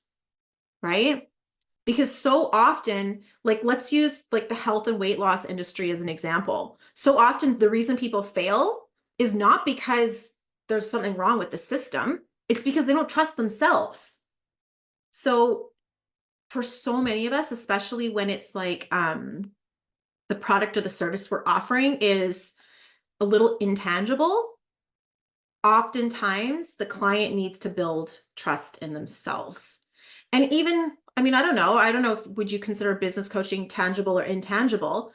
right? Because so often, like let's use like the health and weight loss industry as an example. So often the reason people fail is not because there's something wrong with the system. It's because they don't trust themselves. So for so many of us, especially when it's like the product or the service we're offering is a little intangible, oftentimes the client needs to build trust in themselves. And even, I mean, I don't know if would you consider business coaching tangible or intangible?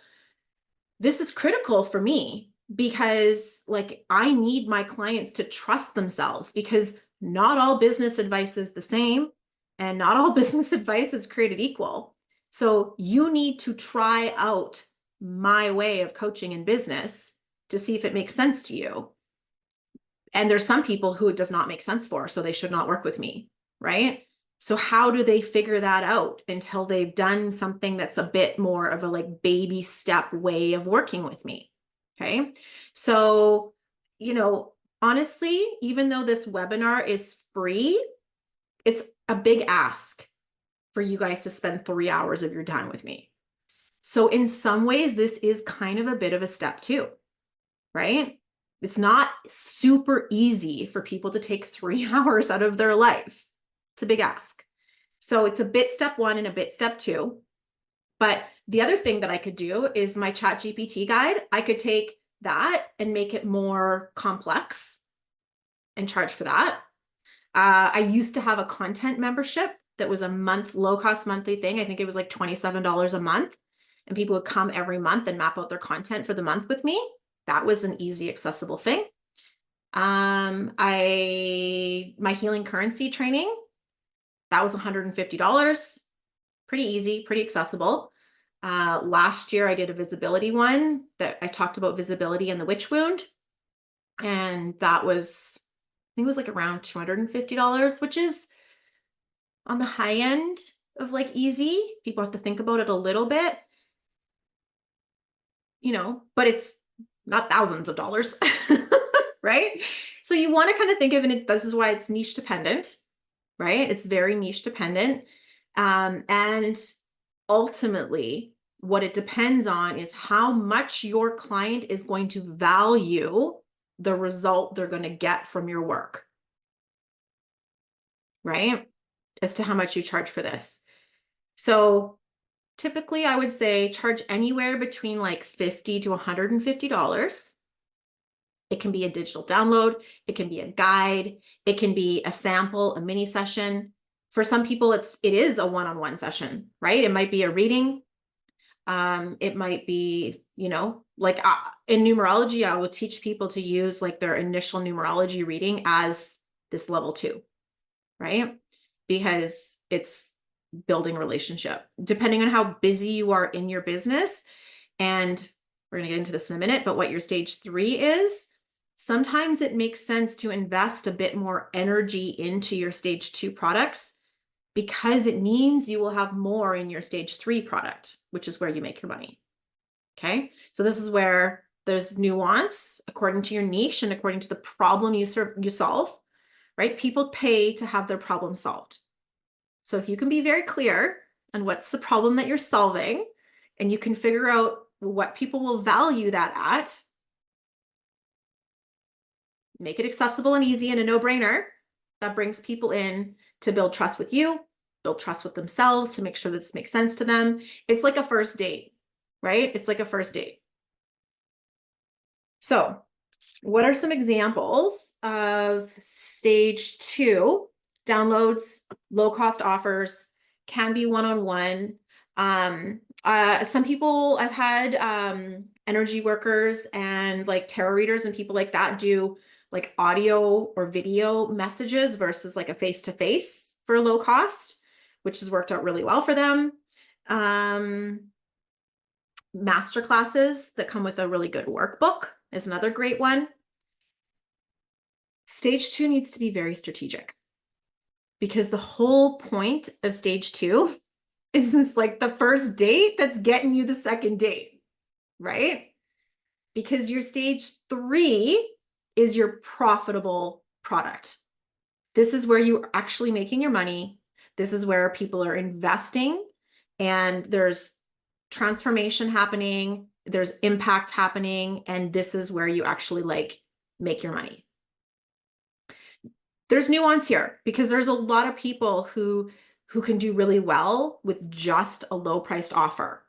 This is critical for me because like I need my clients to trust themselves because not all business advice is the same and not all business advice is created equal. So you need to try out my way of coaching in business to see if it makes sense to you. And there's some people who it does not make sense for, so they should not work with me, right? So how do they figure that out until they've done something that's a bit more of a like baby step way of working with me? Okay. So, honestly, even though this webinar is free, it's a big ask for you guys to spend 3 hours of your time with me. So in some ways, this is kind of a bit of a step 2, right? It's not super easy for people to take 3 hours out of their life. It's a big ask. So it's a bit step 1 and a bit step 2. But the other thing that I could do is my ChatGPT guide. I could take that and make it more complex and charge for that. I used to have a content membership that was a low-cost monthly thing. I think it was like $27 a month. And people would come every month and map out their content for the month with me. That was an easy, accessible thing. My healing currency training, that was $150. Pretty easy, pretty accessible. Last year I did a visibility one that I talked about visibility and the witch wound. And that was, I think it was like around $250, which is on the high end of like easy. People have to think about it a little bit, you know, but it's not thousands of dollars, right? So you want to kind of think of it, this is why it's niche dependent, right? It's very niche dependent. And ultimately, what it depends on is how much your client is going to value the result they're going to get from your work, right? As to how much you charge for this. So typically I would say charge anywhere between like $50 to $150. It can be a digital download. It can be a guide. It can be a sample, a mini session. For some people, it is a one-on-one session, right? It might be a reading. It might be, you know, like in numerology, I will teach people to use like their initial numerology reading as this level 2, right? Because it's building relationship. Depending on how busy you are in your business, and we're going to get into this in a minute, but what your stage 3 is, sometimes it makes sense to invest a bit more energy into your stage 2 products because it means you will have more in your stage 3 product, which is where you make your money. Okay. So this is where there's nuance according to your niche and according to the problem you solve, right? People pay to have their problem solved. So if you can be very clear on what's the problem that you're solving, and you can figure out what people will value that at, make it accessible and easy and a no-brainer, that brings people in to build trust with you, build trust with themselves, to make sure this makes sense to them. It's like a first date, right? It's like a first date. So what are some examples of stage 2 downloads, low cost offers, can be one-on-one. Some people, I've had energy workers and like tarot readers and people like that do like audio or video messages versus like a face-to-face for low cost, which has worked out really well for them. Masterclasses that come with a really good workbook is another great one. Stage 2 needs to be very strategic, because the whole point of stage 2 is it's like the first date that's getting you the second date, right? Because your stage 3 is your profitable product. This is where you're actually making your money. This is where people are investing and there's transformation happening, there's impact happening, and this is where you actually like make your money. There's nuance here because there's a lot of people who can do really well with just a low priced offer.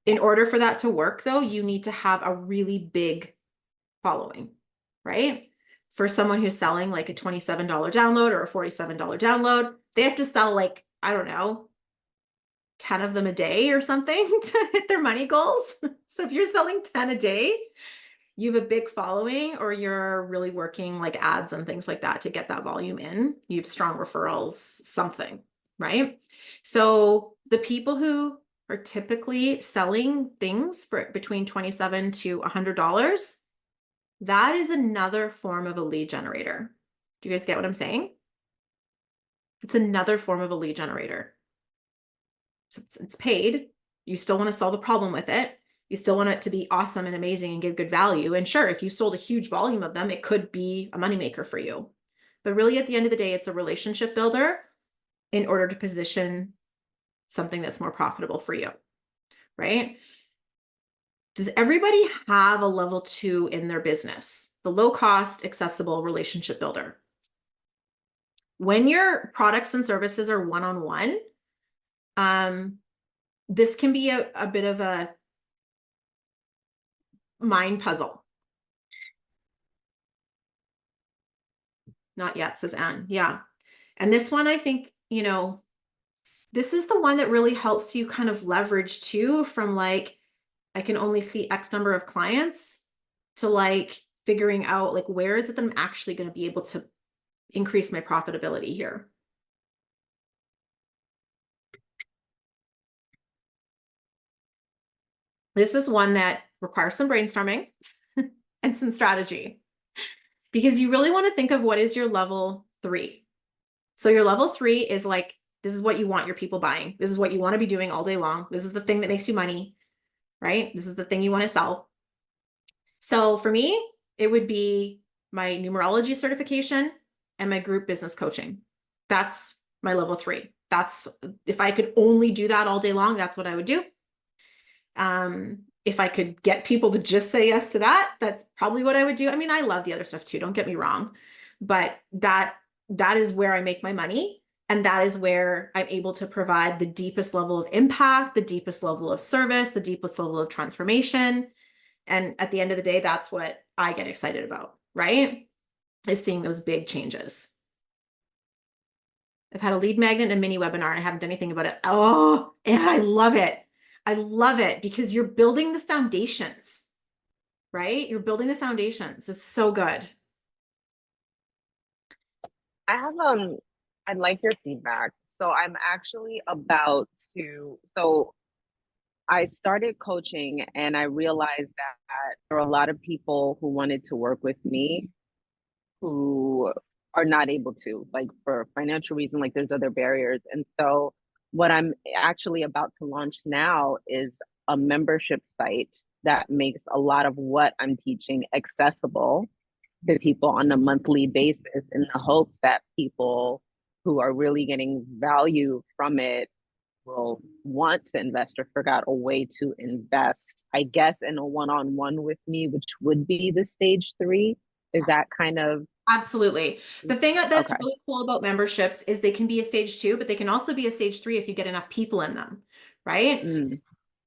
In order for that to work though, you need to have a really big following, right? For someone who's selling like a $27 download or a $47 download, they have to sell like, I don't know, 10 of them a day or something to hit their money goals. So if you're selling 10 a day, you have a big following, or you're really working like ads and things like that to get that volume in. You have strong referrals, something, right? So the people who are typically selling things for between $27 to $100, that is another form of a lead generator. Do you guys get what I'm saying? It's another form of a lead generator. So it's paid. You still want to solve a problem with it. You still want it to be awesome and amazing and give good value. And sure, if you sold a huge volume of them, it could be a moneymaker for you. But really, at the end of the day, it's a relationship builder in order to position something that's more profitable for you, right? Does everybody have a level 2 in their business? The low cost, accessible relationship builder. When your products and services are one-on-one, this can be a bit of a mind puzzle. Not yet, says Anne. Yeah. And this one, I think, you know, this is the one that really helps you kind of leverage too, from like, I can only see X number of clients to like figuring out like, where is it that I'm actually going to be able to increase my profitability here? This is one that requires some brainstorming and some strategy, because you really want to think of what is your level 3. So your level 3 is like, this is what you want your people buying. This is what you want to be doing all day long. This is the thing that makes you money, right? This is the thing you want to sell. So for me, it would be my numerology certification and my group business coaching. That's my level 3. That's, if I could only do that all day long, that's what I would do. If I could get people to just say yes to that, that's probably what I would do. I mean, I love the other stuff too, don't get me wrong, but that is where I make my money. And that is where I'm able to provide the deepest level of impact, the deepest level of service, the deepest level of transformation. And at the end of the day, that's what I get excited about, right? Is seeing those big changes. I've had a lead magnet and a mini webinar and I haven't done anything about it. Oh, and I love it. I love it because you're building the foundations, right? You're building the foundations. It's so good. I have I'd like your feedback. So I'm actually about to, so I started coaching and I realized that there are a lot of people who wanted to work with me who are not able to, like for financial reason, like there's other barriers. And so what I'm actually about to launch now is a membership site that makes a lot of what I'm teaching accessible to people on a monthly basis in the hopes that people who are really getting value from it will want to invest or figure out a way to invest, I guess, in a one-on-one with me, which would be the stage 3. Is that kind of? Absolutely. The thing that's Okay. really cool about memberships is they can be a stage 2, but they can also be a stage 3 if you get enough people in them, right?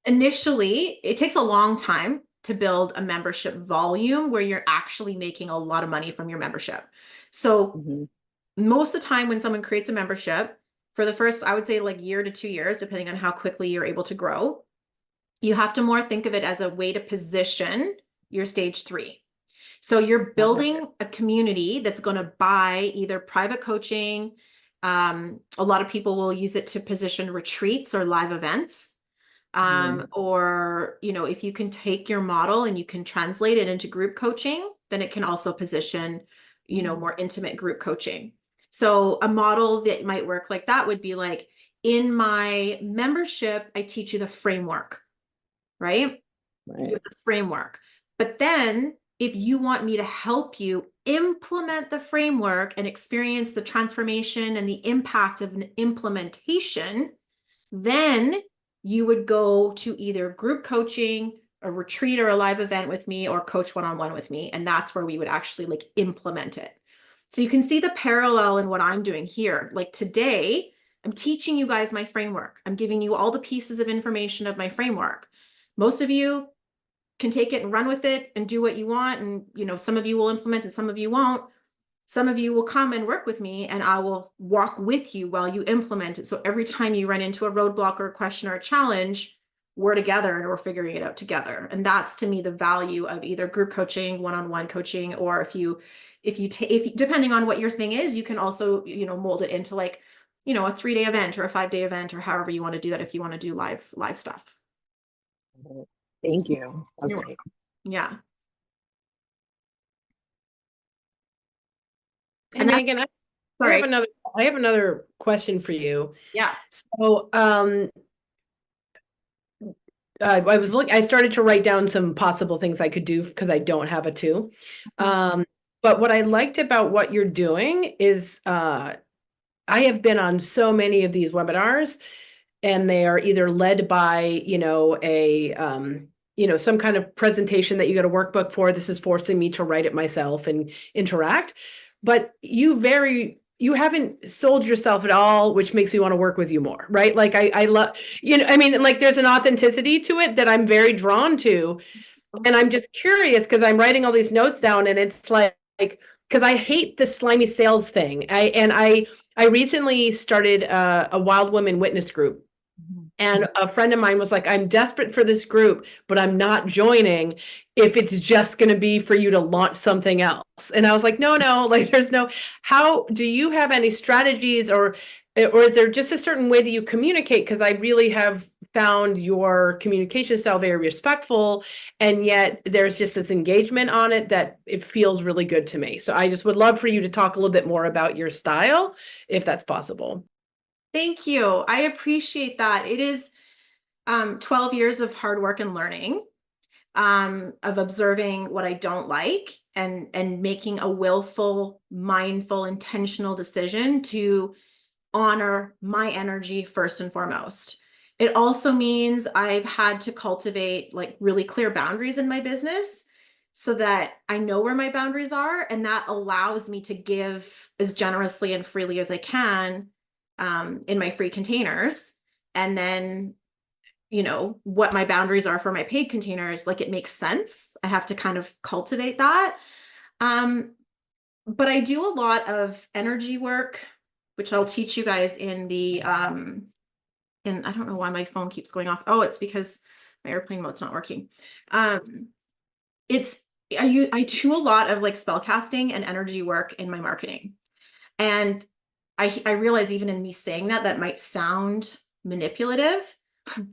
Initially, it takes a long time to build a membership volume where you're actually making a lot of money from your membership. So most of the time when someone creates a membership, for the first, I would say like year to 2 years, depending on how quickly you're able to grow, you have to more think of it as a way to position your stage 3. So you're building a community that's going to buy either private coaching. A lot of people will use it to position retreats or live events. Or, if you can take your model and you can translate it into group coaching, then it can also position, more intimate group coaching. So a model that might work like that would be like, in my membership, I teach you the framework, right? You have the framework. But then if you want me to help you implement the framework and experience the transformation and the impact of an implementation, then you would go to either group coaching, a retreat or a live event with me, or coach one-on-one with me. And that's where we would actually like implement it. So you can see the parallel in what I'm doing here. Like today, I'm teaching you guys my framework. I'm giving you all the pieces of information of my framework. Most of you can take it and run with it and do what you want. And, some of you will implement it, some of you won't. Some of you will come and work with me and I will walk with you while you implement it. So every time you run into a roadblock or a question or a challenge, we're together and we're figuring it out together. And that's to me the value of either group coaching, one-on-one coaching, or if depending on what your thing is, you can also, mold it into like, a 3-day event or a 5-day event or however you want to do that if you want to do live stuff. Thank you. That's great. Yeah. Hey, And Megan, I sorry. have another question for you. Yeah. So, I started to write down some possible things I could do because I don't have a 2. But what I liked about what you're doing is, I have been on so many of these webinars and they are either led by, some kind of presentation that you get a workbook for. This is forcing me to write it myself and interact. But you haven't sold yourself at all, which makes me want to work with you more, right? Like I love, like there's an authenticity to it that I'm very drawn to. And I'm just curious because I'm writing all these notes down and it's like, because I hate the slimy sales thing. I recently started a Wild Women Witness group. And a friend of mine was like, I'm desperate for this group, but I'm not joining if it's just going to be for you to launch something else. And I was like, no, like how do you have any strategies or is there just a certain way that you communicate? Because I really have found your communication style very respectful, and yet there's just this engagement on it that it feels really good to me. So I just would love for you to talk a little bit more about your style, if that's possible. Thank you. I appreciate that. It is 12 years of hard work and learning, of observing what I don't like and making a willful, mindful, intentional decision to honor my energy first and foremost. It also means I've had to cultivate like really clear boundaries in my business so that I know where my boundaries are, and that allows me to give as generously and freely as I can in my free containers. And then, you know, what my boundaries are for my paid containers, like it makes sense. I have to kind of cultivate that. But I do a lot of energy work, which I'll teach you guys in the and I don't know why my phone keeps going off. Oh, it's because my airplane mode's not working. It's I do a lot of like spell casting and energy work in my marketing. And I realize even in me saying that, that might sound manipulative.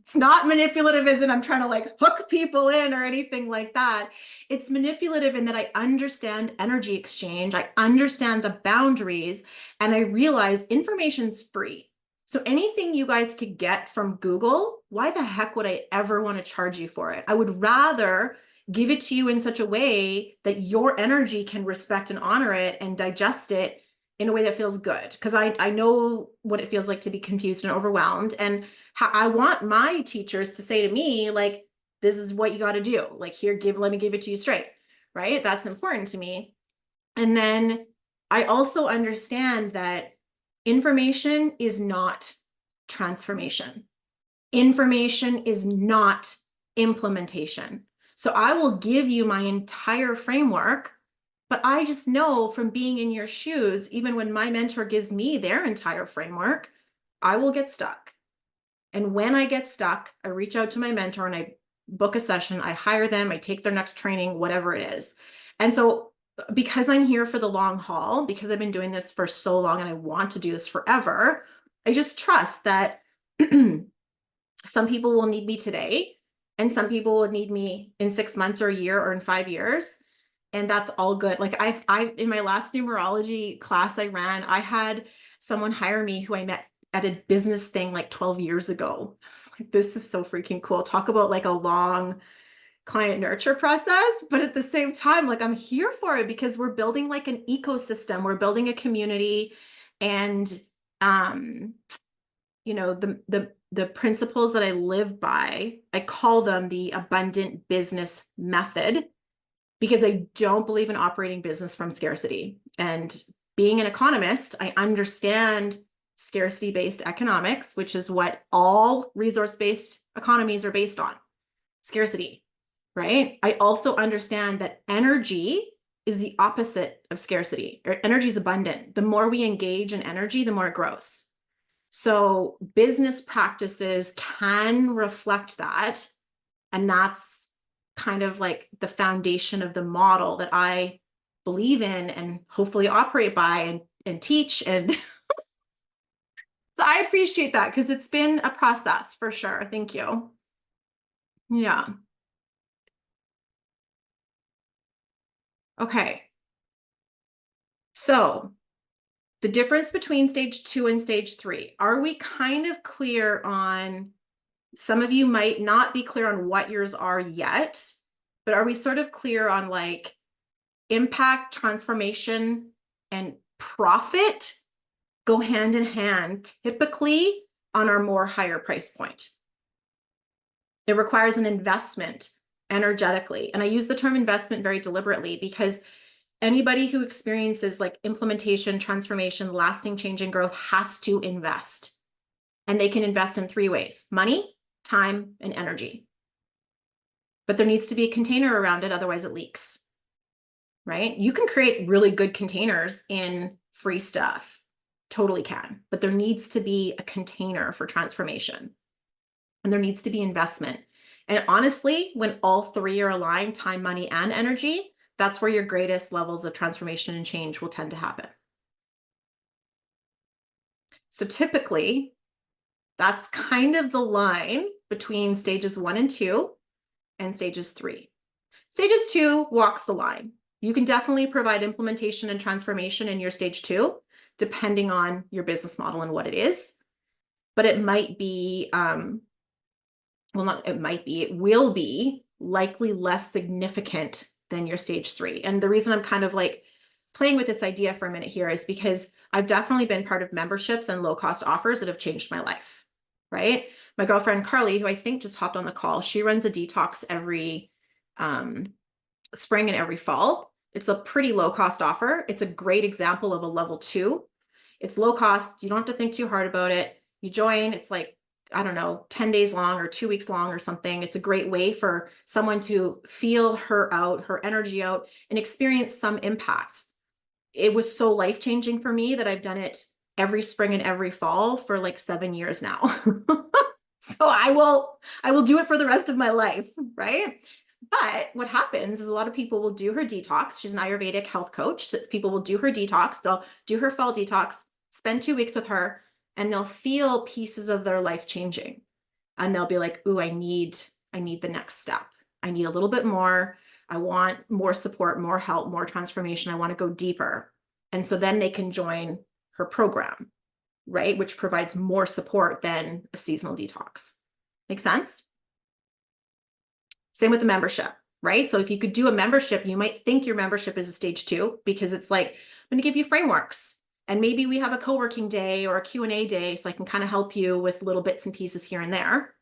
It's not manipulative as in I'm trying to like hook people in or anything like that. It's manipulative in that I understand energy exchange. I understand the boundaries, and I realize information's free. So anything you guys could get from Google, why the heck would I ever want to charge you for it? I would rather give it to you in such a way that your energy can respect and honor it and digest it in a way that feels good. Because I know what it feels like to be confused and overwhelmed. And how I want my teachers to say to me, like, this is what you got to do. Like, here, let me give it to you straight. Right? That's important to me. And then I also understand that information is not transformation. Information is not implementation. So I will give you my entire framework, but I just know from being in your shoes, even when my mentor gives me their entire framework, I will get stuck. And when I get stuck, I reach out to my mentor and I book a session, I hire them, I take their next training, whatever it is. And so because I'm here for the long haul, because I've been doing this for so long and I want to do this forever, I just trust that some people will need me today and some people will need me in 6 months or a year or in 5 years. And that's all good. Like I in my last numerology class I ran, I had someone hire me who I met at a business thing like 12 years ago. I was like, this is so freaking cool. Talk about like a long client nurture process, but at the same time, like I'm here for it because we're building like an ecosystem, we're building a community, and you know, the principles that I live by, I call them the abundant business method, because I don't believe in operating business from scarcity. And being an economist, I understand scarcity-based economics, which is what all resource-based economies are based on, scarcity, right? I also understand that energy is the opposite of scarcity. Energy is abundant. The more we engage in energy, the more it grows. So business practices can reflect that. And that's kind of like the foundation of the model that I believe in and hopefully operate by and teach. And so I appreciate that because it's been a process for sure. Thank you. Yeah. Okay. So the difference between stage 2 and stage 3, are we kind of clear on, some of you might not be clear on what yours are yet, but are we sort of clear on like impact, transformation, and profit go hand in hand typically on our more higher price point? It requires an investment energetically. And I use the term investment very deliberately because anybody who experiences like implementation, transformation, lasting change and growth has to invest. And they can invest in 3 ways: money, time, and energy. But there needs to be a container around it, otherwise it leaks. Right? You can create really good containers in free stuff. Totally can. But there needs to be a container for transformation. And there needs to be investment. And honestly, when all 3 are aligned, time, money, and energy, that's where your greatest levels of transformation and change will tend to happen. So typically, that's kind of the line between stages 1 and 2 and stages 3. Stages 2 walks the line. You can definitely provide implementation and transformation in your stage 2, depending on your business model and what it is. But it might be, it will be likely less significant than your stage 3. And the reason I'm kind of like playing with this idea for a minute here is because I've definitely been part of memberships and low cost offers that have changed my life, right? My girlfriend Carly, who I think just hopped on the call, she runs a detox every spring and every fall. It's a pretty low cost offer. It's a great example of a level 2. It's low cost. You don't have to think too hard about it. You join, it's like, I don't know, 10 days long or 2 weeks long or something. It's a great way for someone to feel her out, her energy out, and experience some impact. It was so life-changing for me that I've done it every spring and every fall for like 7 years now. So I will do it for the rest of my life, right? But what happens is a lot of people will do her detox. She's an Ayurvedic health coach. So people will do her detox. They'll do her fall detox, spend 2 weeks with her, and they'll feel pieces of their life changing. And they'll be like, ooh, I need the next step. I need a little bit more. I want more support, more help, more transformation. I want to go deeper. And so then they can join her program, right? Which provides more support than a seasonal detox. Make sense? Same with the membership, right? So if you could do a membership, you might think your membership is a stage 2 because it's like, I'm going to give you frameworks. And maybe we have a co-working day or a Q&A day so I can kind of help you with little bits and pieces here and there.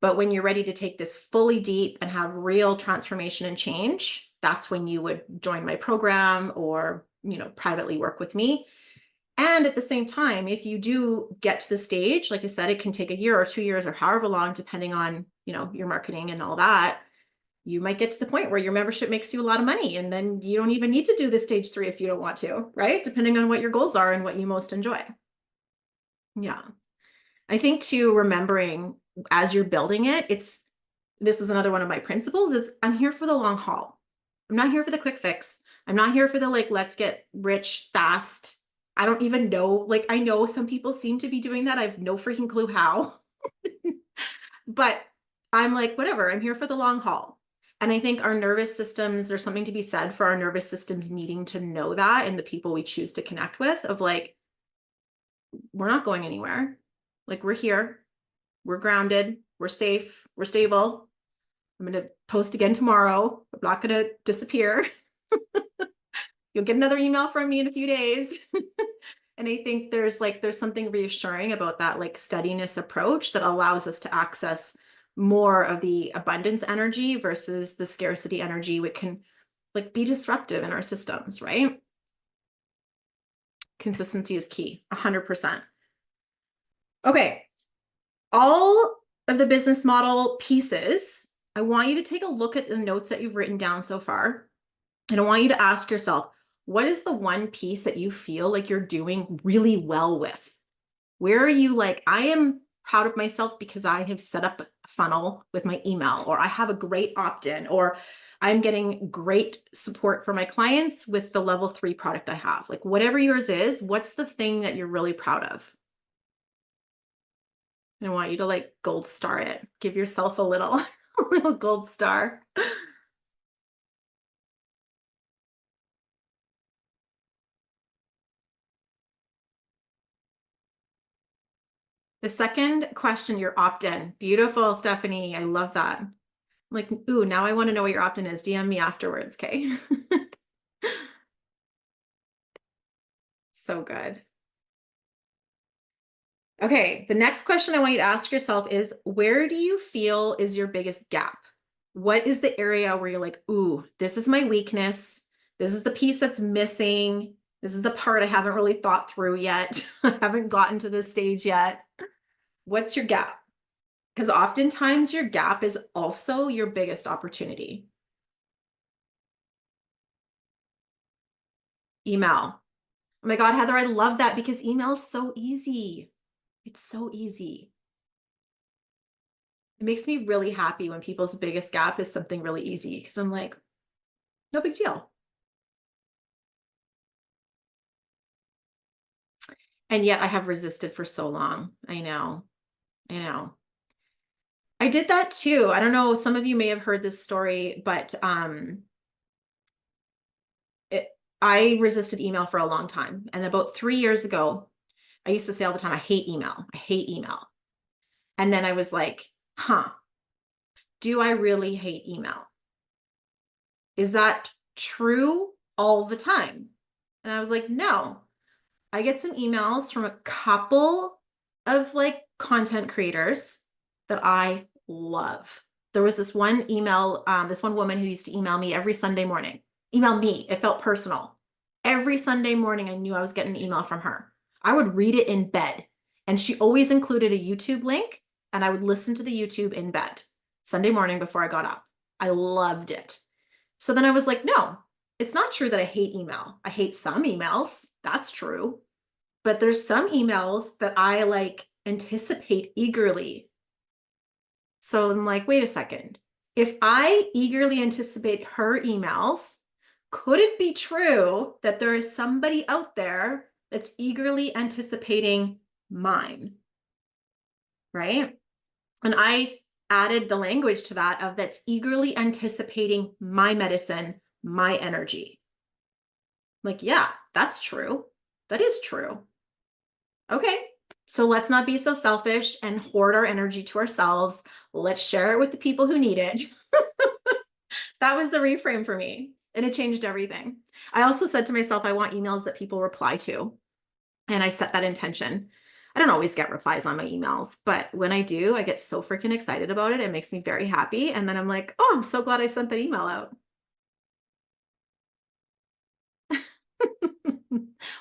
But when you're ready to take this fully deep and have real transformation and change, that's when you would join my program or, privately work with me. And at the same time, if you do get to the stage, like I said, it can take a year or 2 years or however long, depending on, your marketing and all that. You might get to the point where your membership makes you a lot of money and then you don't even need to do the stage 3 if you don't want to, right? Depending on what your goals are and what you most enjoy. Yeah. I think too, remembering as you're building it, this is another one of my principles is I'm here for the long haul. I'm not here for the quick fix. I'm not here for the let's get rich fast. I don't even know, I know some people seem to be doing that. I have no freaking clue how, but I'm like, whatever, I'm here for the long haul. And I think our nervous systems, there's something to be said for our nervous systems needing to know that and the people we choose to connect with of we're not going anywhere. We're here, we're grounded, we're safe, we're stable. I'm going to post again tomorrow. I'm not going to disappear. You'll get another email from me in a few days. And I think there's something reassuring about that steadiness approach that allows us to access more of the abundance energy versus the scarcity energy, which can be disruptive in our systems, right? Consistency is key, 100%. Okay. All of the business model pieces, I want you to take a look at the notes that you've written down so far. And I want you to ask yourself, what is the one piece that you feel like you're doing really well with? Where are you I am proud of myself because I have set up a funnel with my email, or I have a great opt-in, or I'm getting great support for my clients with the level 3 product I have. Whatever yours is, what's the thing that you're really proud of? And I want you to gold star it. Give yourself a little gold star. The second question, your opt-in. Beautiful, Stephanie. I love that. Ooh, now I want to know what your opt-in is. DM me afterwards, okay? So good. Okay, the next question I want you to ask yourself is, where do you feel is your biggest gap? What is the area where you're ooh, this is my weakness. This is the piece that's missing. This is the part I haven't really thought through yet. I haven't gotten to this stage yet. What's your gap? Because oftentimes your gap is also your biggest opportunity. Email. Oh my God, Heather, I love that because email is so easy. It's so easy. It makes me really happy when people's biggest gap is something really easy because I'm no big deal. And yet I have resisted for so long. I know. I did that too. I don't know, some of you may have heard this story, but I resisted email for a long time. And about 3 years ago, I used to say all the time, I hate email. I hate email. And then I was like, do I really hate email? Is that true all the time? And I was like, no. I get some emails from a couple of like content creators that I love. There was this one email, this one woman who used to email me every Sunday morning. Email me, it felt personal. Every Sunday morning, I knew I was getting an email from her. I would read it in bed, and she always included a YouTube link, and I would listen to the YouTube in bed Sunday morning before I got up. I loved it. So then I was like, no, it's not true that I hate email. I hate some emails. That's true. But there's some emails that I like anticipate eagerly. So I'm like, wait a second. If I eagerly anticipate her emails, could it be true that there is somebody out there that's eagerly anticipating mine? Right? And I added the language to that of that's eagerly anticipating my medicine, my energy. Like, yeah, that's true. That is true. Okay, so let's not be so selfish and hoard our energy to ourselves. Let's share it with the people who need it. That was the reframe for me, and it changed everything. I also said to myself, I want emails that people reply to, and I set that intention. I don't always get replies on my emails, but when I do, I get so freaking excited about it. It makes me very happy. And then I'm like, oh, I'm so glad I sent that email out.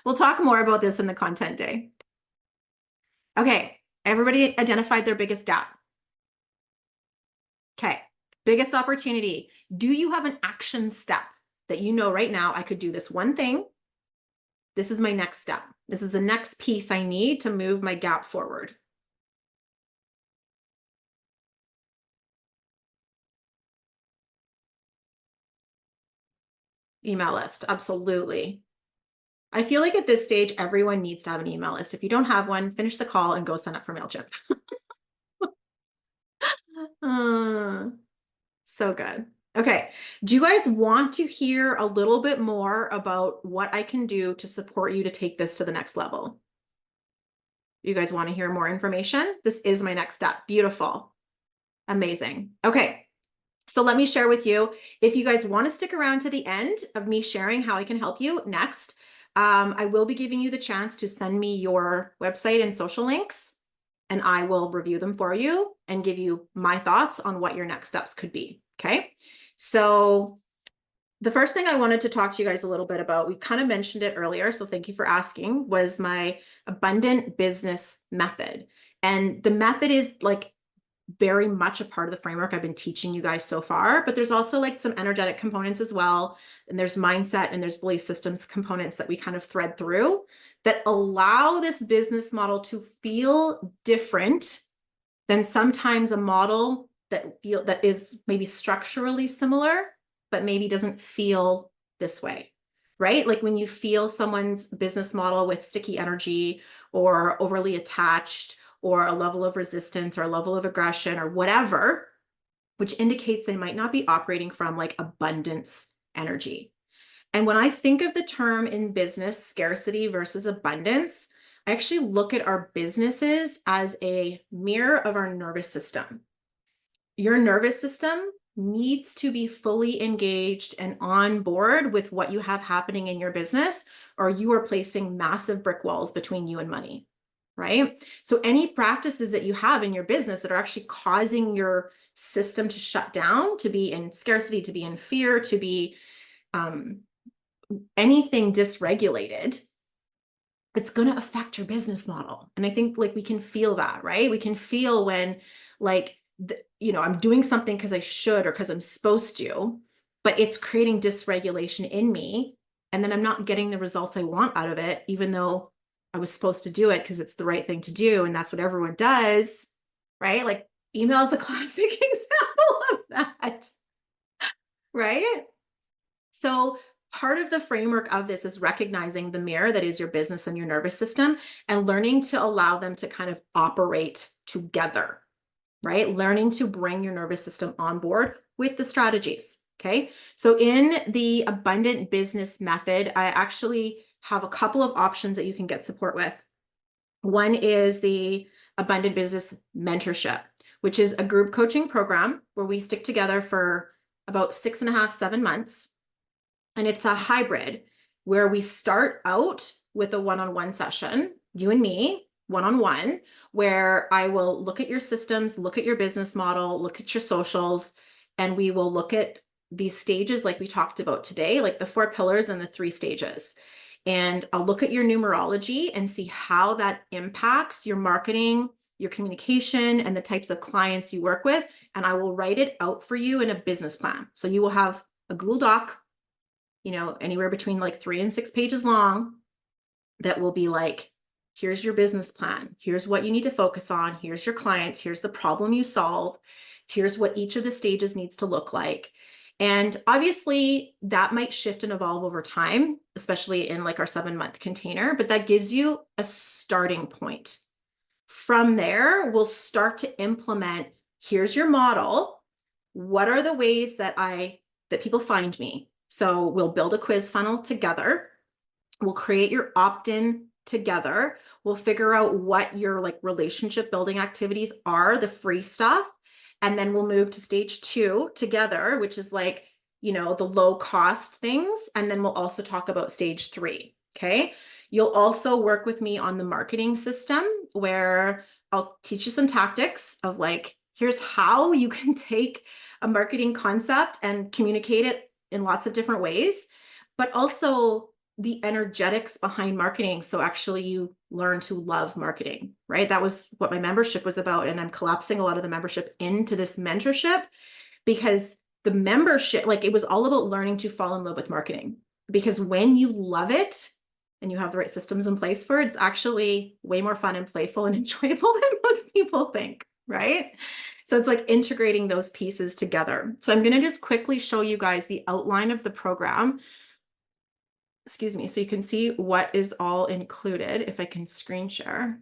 We'll talk more about this in the content day. Okay, everybody identified their biggest gap. Okay, biggest opportunity. Do you have an action step that you know right now, I could do this one thing? This is my next step. This is the next piece I need to move my gap forward. Email list, absolutely. I feel like at this stage, everyone needs to have an email list. If you don't have one, finish the call and go sign up for MailChimp. So good. Okay. Do you guys want to hear a little bit more about what I can do to support you to take this to the next level? You guys want to hear more information? This is my next step. Beautiful. Amazing. Okay. So let me share with you, if you guys want to stick around to the end of me sharing how I can help you next, I will be giving you the chance to send me your website and social links, and I will review them for you and give you my thoughts on what your next steps could be. Okay. So the first thing I wanted to talk to you guys a little bit about, we kind of mentioned it earlier, so thank you for asking, was my abundant business method. And the method is like very much a part of the framework I've been teaching you guys so far, but there's also like some energetic components as well. And there's mindset and there's belief systems components that we kind of thread through that allow this business model to feel different than sometimes a model that is maybe structurally similar, but maybe doesn't feel this way, right? Like when you feel someone's business model with sticky energy or overly attached or a level of resistance or a level of aggression or whatever, which indicates they might not be operating from like abundance energy. And when I think of the term in business, scarcity versus abundance, I actually look at our businesses as a mirror of our nervous system. Your nervous system needs to be fully engaged and on board with what you have happening in your business, or you are placing massive brick walls between you and money, right? So any practices that you have in your business that are actually causing your system to shut down, to be in scarcity, to be in fear, to be anything dysregulated, it's going to affect your business model. And I think like we can feel that, right? We can feel when like, I'm doing something because I should or because I'm supposed to, but it's creating dysregulation in me. And then I'm not getting the results I want out of it, even though I was supposed to do it because it's the right thing to do. And that's what everyone does, right? Like email is a classic example of that, right? So part of the framework of this is recognizing the mirror that is your business and your nervous system and learning to allow them to kind of operate together. right? Learning to bring your nervous system on board with the strategies. Okay. So in the abundant business method, I actually have a couple of options that you can get support with. One is the abundant business mentorship, which is a group coaching program where we stick together for about 6.5, 7 months. And it's a hybrid where we start out with a one-on-one session, you and me, one-on-one, where I will look at your systems, look at your business model, look at your socials, and we will look at these stages like we talked about today, like the 4 pillars and the 3 stages. And I'll look at your numerology and see how that impacts your marketing, your communication, and the types of clients you work with. And I will write it out for you in a business plan. So you will have a Google Doc, you know, anywhere between like 3 and 6 pages long, that will be like, here's your business plan. Here's what you need to focus on. Here's your clients. Here's the problem you solve. Here's what each of the stages needs to look like. And obviously that might shift and evolve over time, especially in like our 7-month container, but that gives you a starting point. From there, we'll start to implement, here's your model. What are the ways that people find me? So we'll build a quiz funnel together. We'll create your opt-in together. We'll figure out what your like relationship building activities are, the free stuff. And then we'll move to stage 2 together, which is like, you know, the low cost things. And then we'll also talk about stage 3. Okay. You'll also work with me on the marketing system where I'll teach you some tactics of like, here's how you can take a marketing concept and communicate it in lots of different ways, but also the energetics behind marketing. So actually you learn to love marketing, right? That was what my membership was about. And I'm collapsing a lot of the membership into this mentorship because the membership, like it was all about learning to fall in love with marketing, because when you love it and you have the right systems in place for it, it's actually way more fun and playful and enjoyable than most people think, right? So it's like integrating those pieces together. So I'm going to just quickly show you guys the outline of the program. Excuse me, so you can see what is all included. If I can screen share.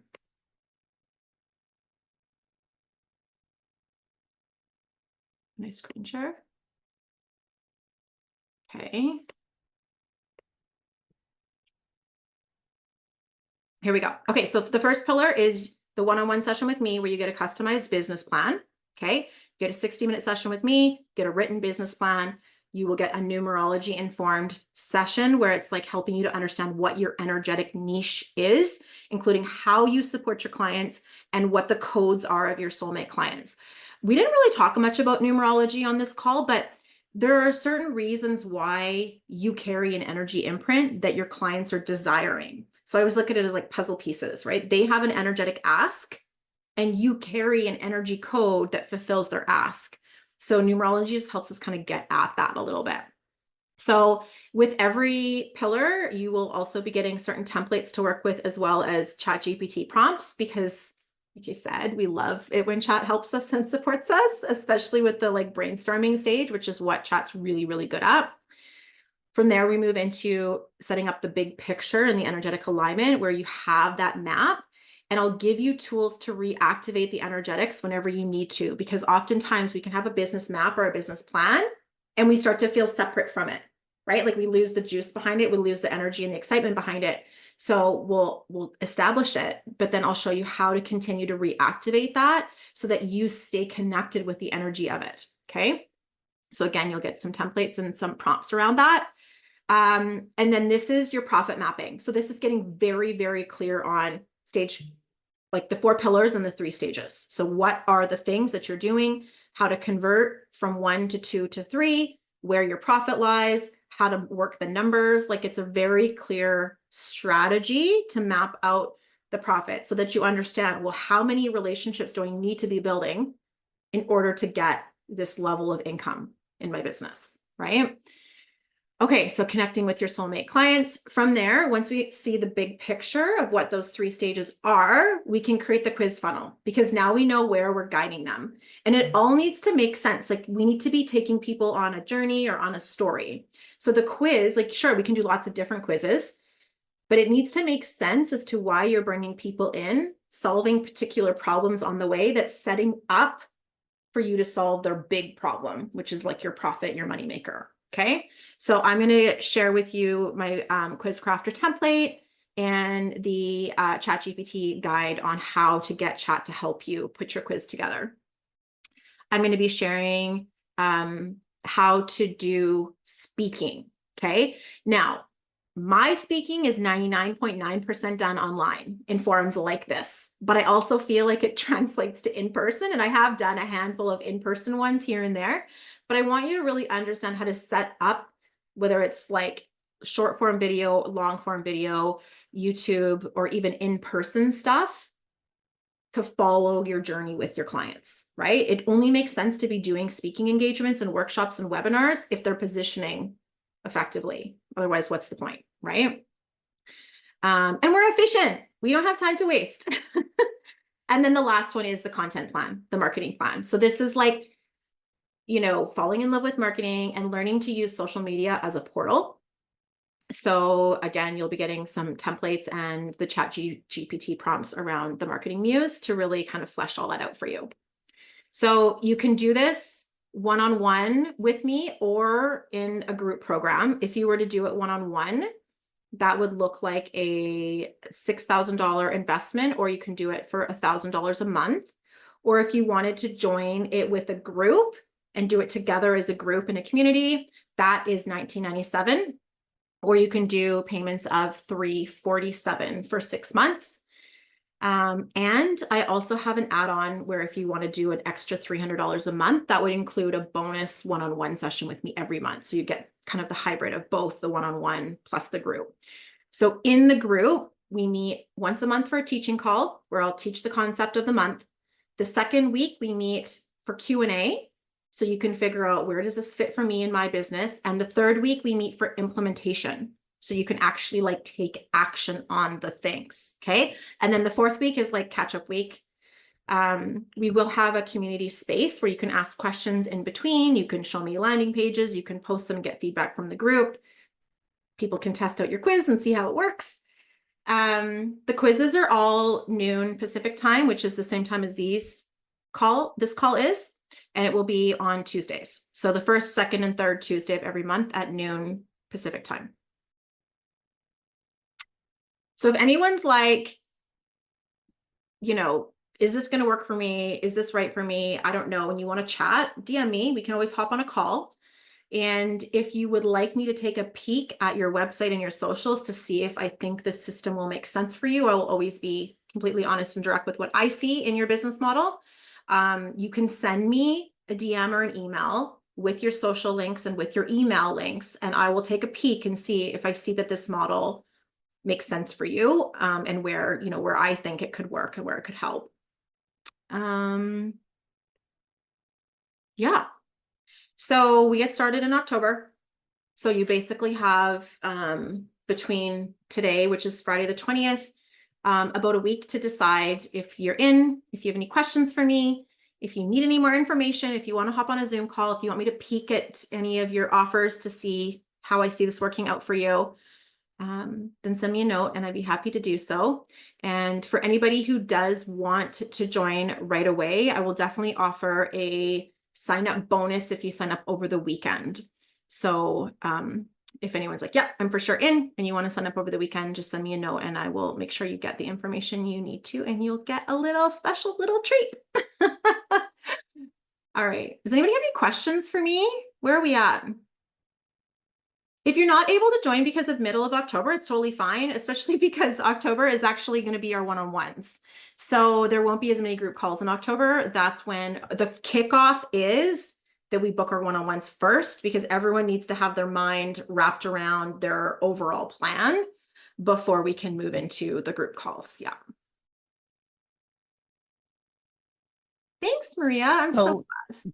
Can I screen share? Okay. Here we go. Okay, so the first pillar is the one-on-one session with me where you get a customized business plan. Okay, you get a 60-minute session with me, get a written business plan. You will get a numerology informed session where it's like helping you to understand what your energetic niche is, including how you support your clients and what the codes are of your soulmate clients. We didn't really talk much about numerology on this call, but there are certain reasons why you carry an energy imprint that your clients are desiring. So I always look at it as like puzzle pieces, right? They have an energetic ask and you carry an energy code that fulfills their ask. So numerology just helps us kind of get at that a little bit. So with every pillar, you will also be getting certain templates to work with, as well as ChatGPT prompts, because like you said, we love it when chat helps us and supports us, especially with the like brainstorming stage, which is what chat's really, really good at. From there, we move into setting up the big picture and the energetic alignment where you have that map. And I'll give you tools to reactivate the energetics whenever you need to, because oftentimes we can have a business map or a business plan and we start to feel separate from it, right? Like we lose the juice behind it, we lose the energy and the excitement behind it. So we'll establish it, but then I'll show you how to continue to reactivate that so that you stay connected with the energy of it. Okay. So again, you'll get some templates and some prompts around that. And then this is your profit mapping. So this is getting very, very clear on stage, like the 4 pillars and the 3 stages. So what are the things that you're doing, how to convert from 1 to 2 to 3, where your profit lies, how to work the numbers. Like it's a very clear strategy to map out the profit so that you understand, well, how many relationships do I need to be building in order to get this level of income in my business, right? Okay, so connecting with your soulmate clients. From there, once we see the big picture of what those 3 stages are, we can create the quiz funnel, because now we know where we're guiding them. And it all needs to make sense. Like we need to be taking people on a journey or on a story. So the quiz, like sure, we can do lots of different quizzes, but it needs to make sense as to why you're bringing people in solving particular problems on the way that's setting up for you to solve their big problem, which is like your profit, your money maker. Okay. So I'm going to share with you my quiz crafter template and the ChatGPT guide on how to get chat to help you put your quiz together. I'm going to be sharing how to do speaking. Okay. Now, my speaking is 99.9% done online in forums like this, but I also feel like it translates to in-person, and I have done a handful of in-person ones here and there, but I want you to really understand how to set up, whether it's like short form video, long form video, YouTube, or even in-person stuff, to follow your journey with your clients, right? It only makes sense to be doing speaking engagements and workshops and webinars if they're positioning effectively. Otherwise, what's the point, right? And we're efficient. We don't have time to waste. And then the last one is the content plan, the marketing plan. So this is like, you know, falling in love with marketing and learning to use social media as a portal. So again, you'll be getting some templates and the ChatGPT prompts around the marketing muse to really kind of flesh all that out for you. So you can do this one-on-one with me or in a group program. If you were to do it one-on-one, that would look like a $6,000 investment, or you can do it for $1,000 a month. Or if you wanted to join it with a group and do it together as a group in a community, that is $19.97. Or you can do payments of $347 for 6 months. And I also have an add-on where if you want to do an extra $300 a month, that would include a bonus one-on-one session with me every month. So you get kind of the hybrid of both the one-on-one plus the group. So in the group, we meet once a month for a teaching call where I'll teach the concept of the month. The second week we meet for Q&A. So you can figure out, where does this fit for me in my business? And the third week we meet for implementation. So you can actually like take action on the things. Okay. And then the fourth week is like catch-up week. We will have a community space where you can ask questions in between. You can show me landing pages. You can post them and get feedback from the group. People can test out your quiz and see how it works. The quizzes are all noon Pacific time, which is the same time as this call is, and it will be on Tuesdays. So the first, second, and third Tuesday of every month at noon Pacific time. So if anyone's like, you know, is this going to work for me? Is this right for me? I don't know. And you want to chat, DM me. We can always hop on a call. And if you would like me to take a peek at your website and your socials to see if I think this system will make sense for you, I will always be completely honest and direct with what I see in your business model. You can send me a DM or an email with your social links and with your email links, and I will take a peek and see if I see that this model makes sense for you, and where, you know, where I think it could work and where it could help. Yeah. So we get started in October. So you basically have between today, which is Friday the 20th, about a week to decide if you're in, if you have any questions for me, if you need any more information, if you want to hop on a Zoom call, if you want me to peek at any of your offers to see how I see this working out for you, then send me a note and I'd be happy to do so. And for anybody who does want to join right away, I will definitely offer a sign up bonus if you sign up over the weekend. So if anyone's like, yeah, I'm for sure in, and you want to sign up over the weekend, just send me a note and I will make sure you get the information you need to, and you'll get a little special little treat. All right. Does anybody have any questions for me? Where are we at? If you're not able to join because of middle of October, it's totally fine, especially because October is actually going to be our one-on-ones. So there won't be as many group calls in October. That's when the kickoff is, that we book our one-on-ones first, because everyone needs to have their mind wrapped around their overall plan before we can move into the group calls. Yeah. Thanks, Maria. I'm so glad.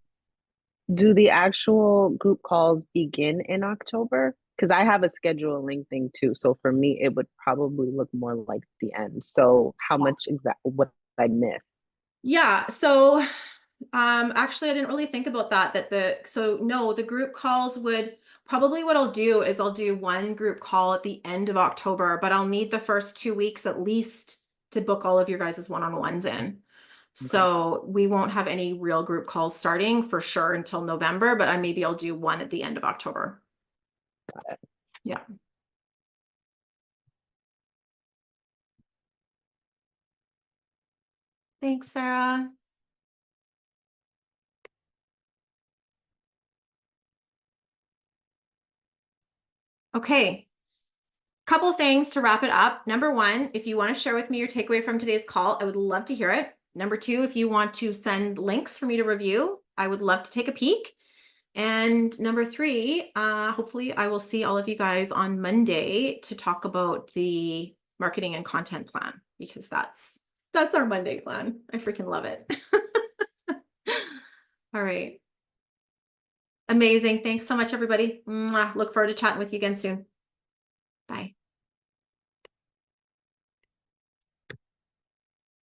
Do the actual group calls begin in October? Because I have a scheduling thing too. So for me, it would probably look more like the end. So how much exactly, what did I miss? Yeah. So actually, I didn't really think about that, so no, the group calls would probably, what I'll do is I'll do one group call at the end of October, but I'll need the first 2 weeks at least to book all of your guys' one-on-ones in. So we won't have any real group calls starting for sure until November, but maybe I'll do one at the end of October. Got it. Yeah. Thanks, Sarah. Okay. Couple things to wrap it up. Number one, if you want to share with me your takeaway from today's call, I would love to hear it. Number two, if you want to send links for me to review, I would love to take a peek. And number three, hopefully I will see all of you guys on Monday to talk about the marketing and content plan, because that's our Monday plan. I freaking love it. All right. Amazing. Thanks so much, everybody. Mwah. Look forward to chatting with you again soon. Bye.